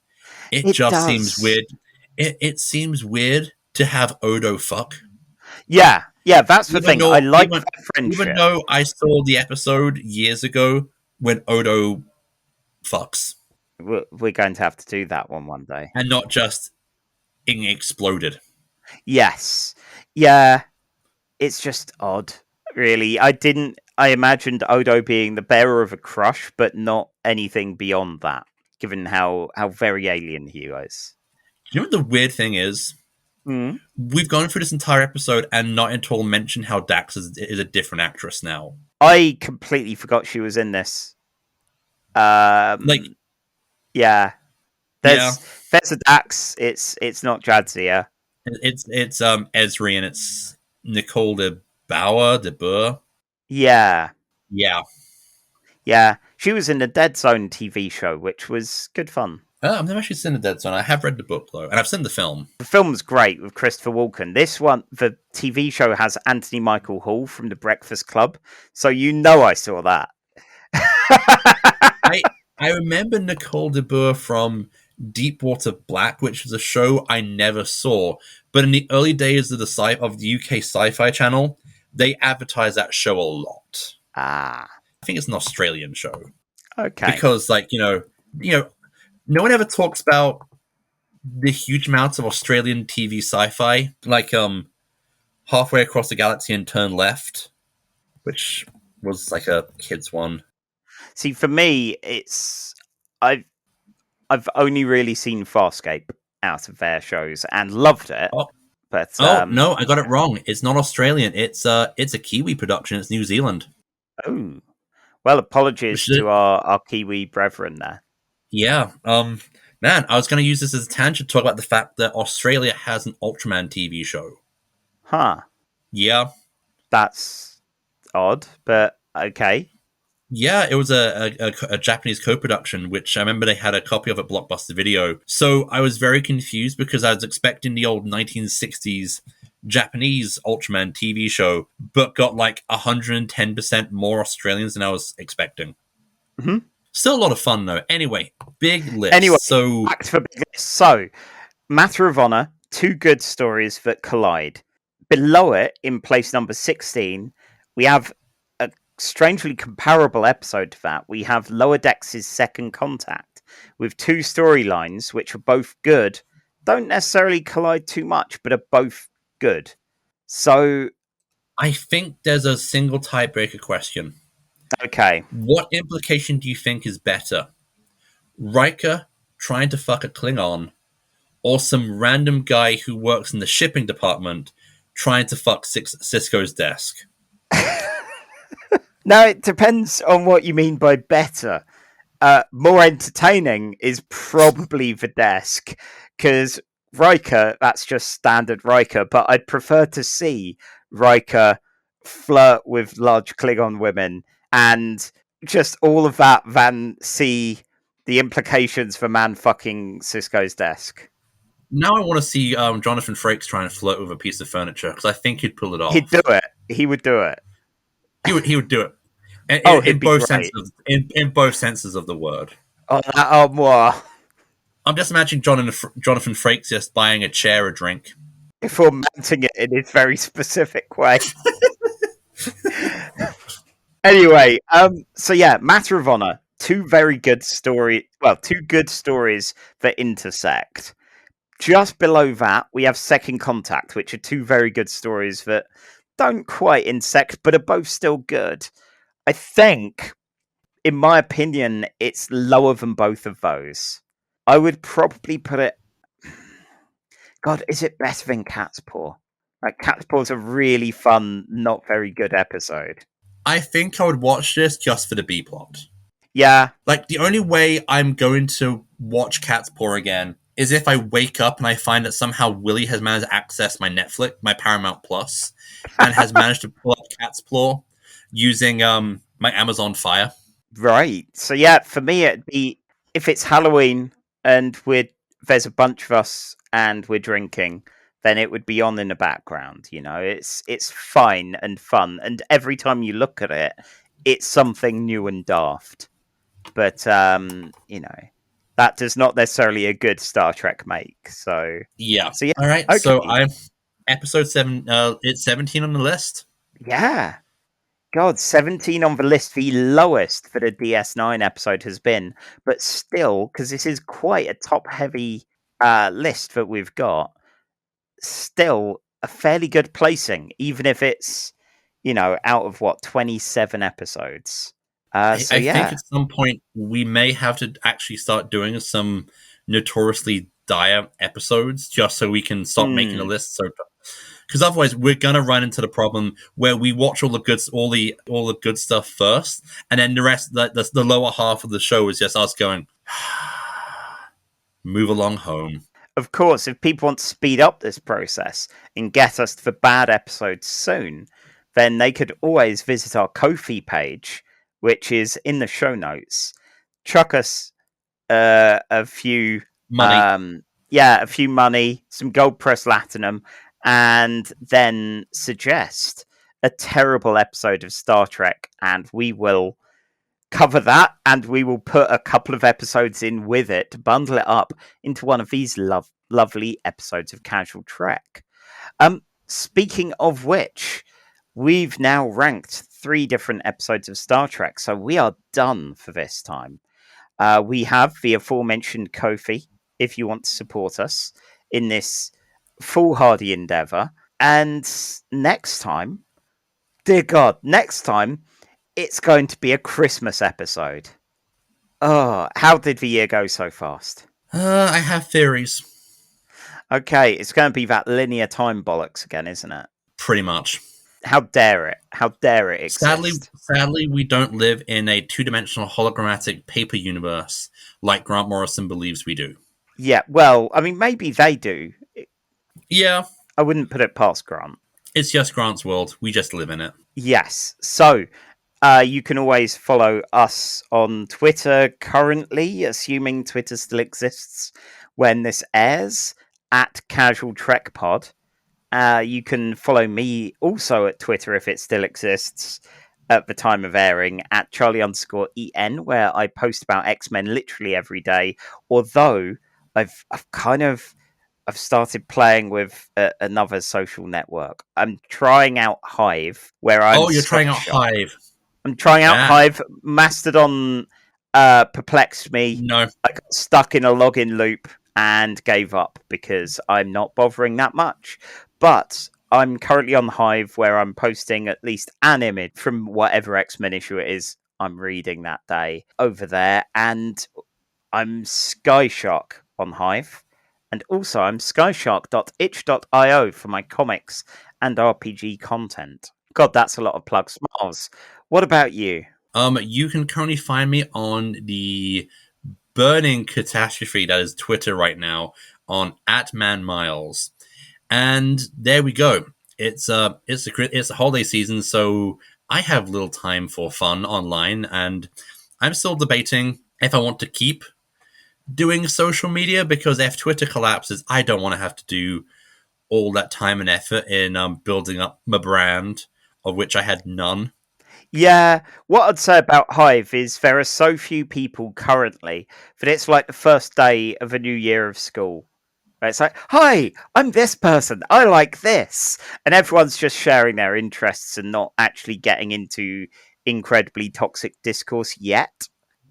It seems weird. It seems weird to have Odo fuck. Yeah, that's the thing. I like that friendship. Even though I saw the episode years ago when Odo fucks. We're going to have to do that one day. And not just exploded. Yes. Yeah. It's just odd, really. I didn't I imagined Odo being the bearer of a crush, but not anything beyond that, given how very alien he is. You know what the weird thing is? Mm. We've gone through this entire episode and not at all mentioned how Dax is a different actress now. I completely forgot she was in this. Like, yeah. yeah, There's a Dax. It's not Jadzia. it's Esri and it's Nicole de Boer. Yeah. Yeah. Yeah. She was in the Dead Zone TV show, which was good fun. I've never actually seen the Dead Zone. I have read the book though, and I've seen the film. The film's great with Christopher Walken. This one, the TV show, has Anthony Michael Hall from The Breakfast Club, so you know I saw that. I remember Nicole de Boer from Deepwater Black, which was a show I never saw. But in the early days of the UK Sci-Fi Channel, they advertised that show a lot. Ah, I think it's an Australian show. okay. Because, like, you know, no one ever talks about the huge amounts of Australian TV sci-fi, like Halfway Across the Galaxy and Turn Left, which was like a kids one. See, for me, it's I've only really seen Farscape out of their shows and loved it. Oh. But No, I got it wrong. It's not Australian. It's a Kiwi production. It's New Zealand. Oh, well, apologies to our Kiwi brethren there. Yeah. Man, I was going to use this as a tangent to talk about the fact that Australia has an Ultraman TV show. Huh. Yeah. That's odd, but okay. Yeah, it was a Japanese co-production, which I remember they had a copy of at Blockbuster Video. So I was very confused because I was expecting the old 1960s Japanese Ultraman TV show, but got like 110% more Australians than I was expecting. Mm-hmm. Still a lot of fun, though. Anyway, big list. Anyway, so back to the big list. So, Matter of Honor, two good stories that collide. Below it, in place number 16, we have a strangely comparable episode to that. We have Lower Decks' Second Contact, with two storylines which are both good, don't necessarily collide too much, but are both good. So, I think there's a single tiebreaker question. Okay. What implication do you think is better? Riker trying to fuck a Klingon, or some random guy who works in the shipping department trying to fuck Cisco's desk? No, it depends on what you mean by better. More entertaining is probably the desk, because Riker, that's just standard Riker, but I'd prefer to see Riker flirt with large Klingon women and just all of that than see the implications for man fucking Cisco's desk. Now I want to see Jonathan Frakes trying to flirt with a piece of furniture, because I think he'd pull it off. He'd do it. He would do it. He would do it. In both senses of the word. Moi. I'm just imagining Jonathan Frakes just buying a chair a drink. Before mounting it in his very specific way. Anyway, so yeah, Matter of Honor. Two good stories that intersect. Just below that, we have Second Contact, which are two very good stories that don't quite intersect, but are both still good. I think, in my opinion, it's lower than both of those. I would probably put it... God, is it better than Cat's Paw? Like, Cat's Paw's a really fun, not very good episode. I think I would watch this just for the B-plot. Yeah. Like, the only way I'm going to watch Cat's Paw again is if I wake up and I find that somehow Willie has managed to access my Netflix, my Paramount Plus, and has managed to pull up Cat's Paw using my Amazon Fire. Right. So yeah, for me it'd be if it's Halloween and there's a bunch of us and we're drinking, then it would be on in the background. You know, it's fine and fun, and every time you look at it, it's something new and daft. But you know, that does not necessarily a good Star Trek make. So yeah. So yeah. All right. Okay. So I'm episode 7. It's 17 on the list. Yeah. God, 17 on the list, the lowest that a DS9 episode has been, but still, because this is quite a top-heavy list that we've got, still a fairly good placing, even if it's, out of 27 episodes. I think at some point we may have to actually start doing some notoriously dire episodes just so we can stop making a list. So, because otherwise we're gonna run into the problem where we watch all the good stuff first, and then the rest, the lower half of the show is just us going, move along home. Of course, if people want to speed up this process and get us to the bad episodes soon, then they could always visit our Ko-fi page, which is in the show notes. Chuck us a few money. A few money, some gold press latinum, and then suggest a terrible episode of Star Trek, and we will cover that, and we will put a couple of episodes in with it to bundle it up into one of these lovely episodes of Casual Trek. Speaking of which, we've now ranked 3 different episodes of Star Trek, so we are done for this time. We have the aforementioned Ko-fi, if you want to support us in this foolhardy endeavour. And next time, dear God, it's going to be a Christmas episode. Oh, how did the year go so fast? I have theories. Okay, it's going to be that linear time bollocks again, isn't it? Pretty much. How dare it? How dare it exist? Sadly, we don't live in a 2-dimensional hologrammatic paper universe like Grant Morrison believes we do. Yeah, well, I mean, maybe they do. Yeah. I wouldn't put it past Grant. It's just Grant's world. We just live in it. Yes. So, you can always follow us on Twitter currently, assuming Twitter still exists when this airs, at Casual Trek Pod. You can follow me also at Twitter if it still exists at the time of airing, at Charlie_EN, where I post about X-Men literally every day. Although I've started playing with another social network. I'm trying out Hive, where I'm trying out Hive. I'm trying out Hive. Mastodon perplexed me. No. I got stuck in a login loop and gave up because I'm not bothering that much. But I'm currently on Hive, where I'm posting at least an image from whatever X-Men issue it is I'm reading that day over there. And I'm Skyshark on Hive. And also I'm skyshark.itch.io for my comics and RPG content. God, that's a lot of plugs. Miles, what about you? You can currently find me on the burning catastrophe that is Twitter right now on @manmiles. And there we go. It's a holiday season, so I have little time for fun online, and I'm still debating if I want to keep doing social media, because if Twitter collapses, I don't want to have to do all that time and effort in building up my brand, of which I had none. Yeah, what I'd say about Hive is there are so few people currently that it's like the first day of a new year of school. It's like, hi, I'm this person, I like this. And everyone's just sharing their interests and not actually getting into incredibly toxic discourse yet.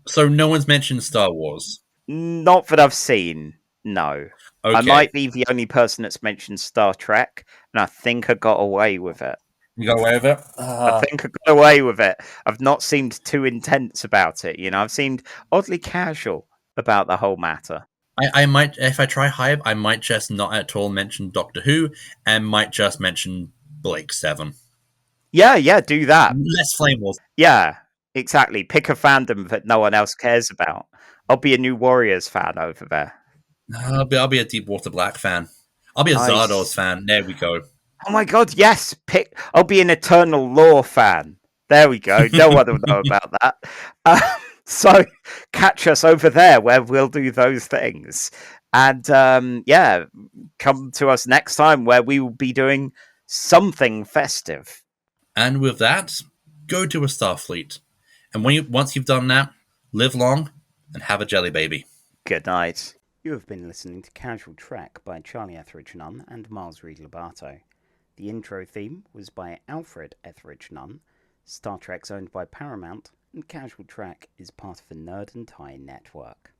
So no one's mentioned Star Wars? Not that I've seen, no. Okay. I might be the only person that's mentioned Star Trek, and I think I got away with it. You got away with it? I think I got away with it. I've not seemed too intense about it, I've seemed oddly casual about the whole matter. I might, if I try Hive, I might just not at all mention Doctor Who, and might just mention Blake 7. Yeah, do that. Less Flame Wars. Yeah, exactly. Pick a fandom that no one else cares about. I'll be a New Warriors fan over there. I'll be a Deepwater Black fan. I'll be a Zardoz fan. There we go. Oh my god, yes! I'll be an Eternal Law fan. There we go. No one will know about that. So catch us over there where we'll do those things. And come to us next time where we will be doing something festive. And with that, go to a Starfleet. And once you've done that, live long and have a jelly baby. Good night. You have been listening to Casual Trek by Charlie Etheridge-Nunn and Miles Reid-Lobatto. The intro theme was by Alfred Etheridge-Nunn. Star Trek's owned by Paramount, and Casual Trek is part of the Nerd and Tie network.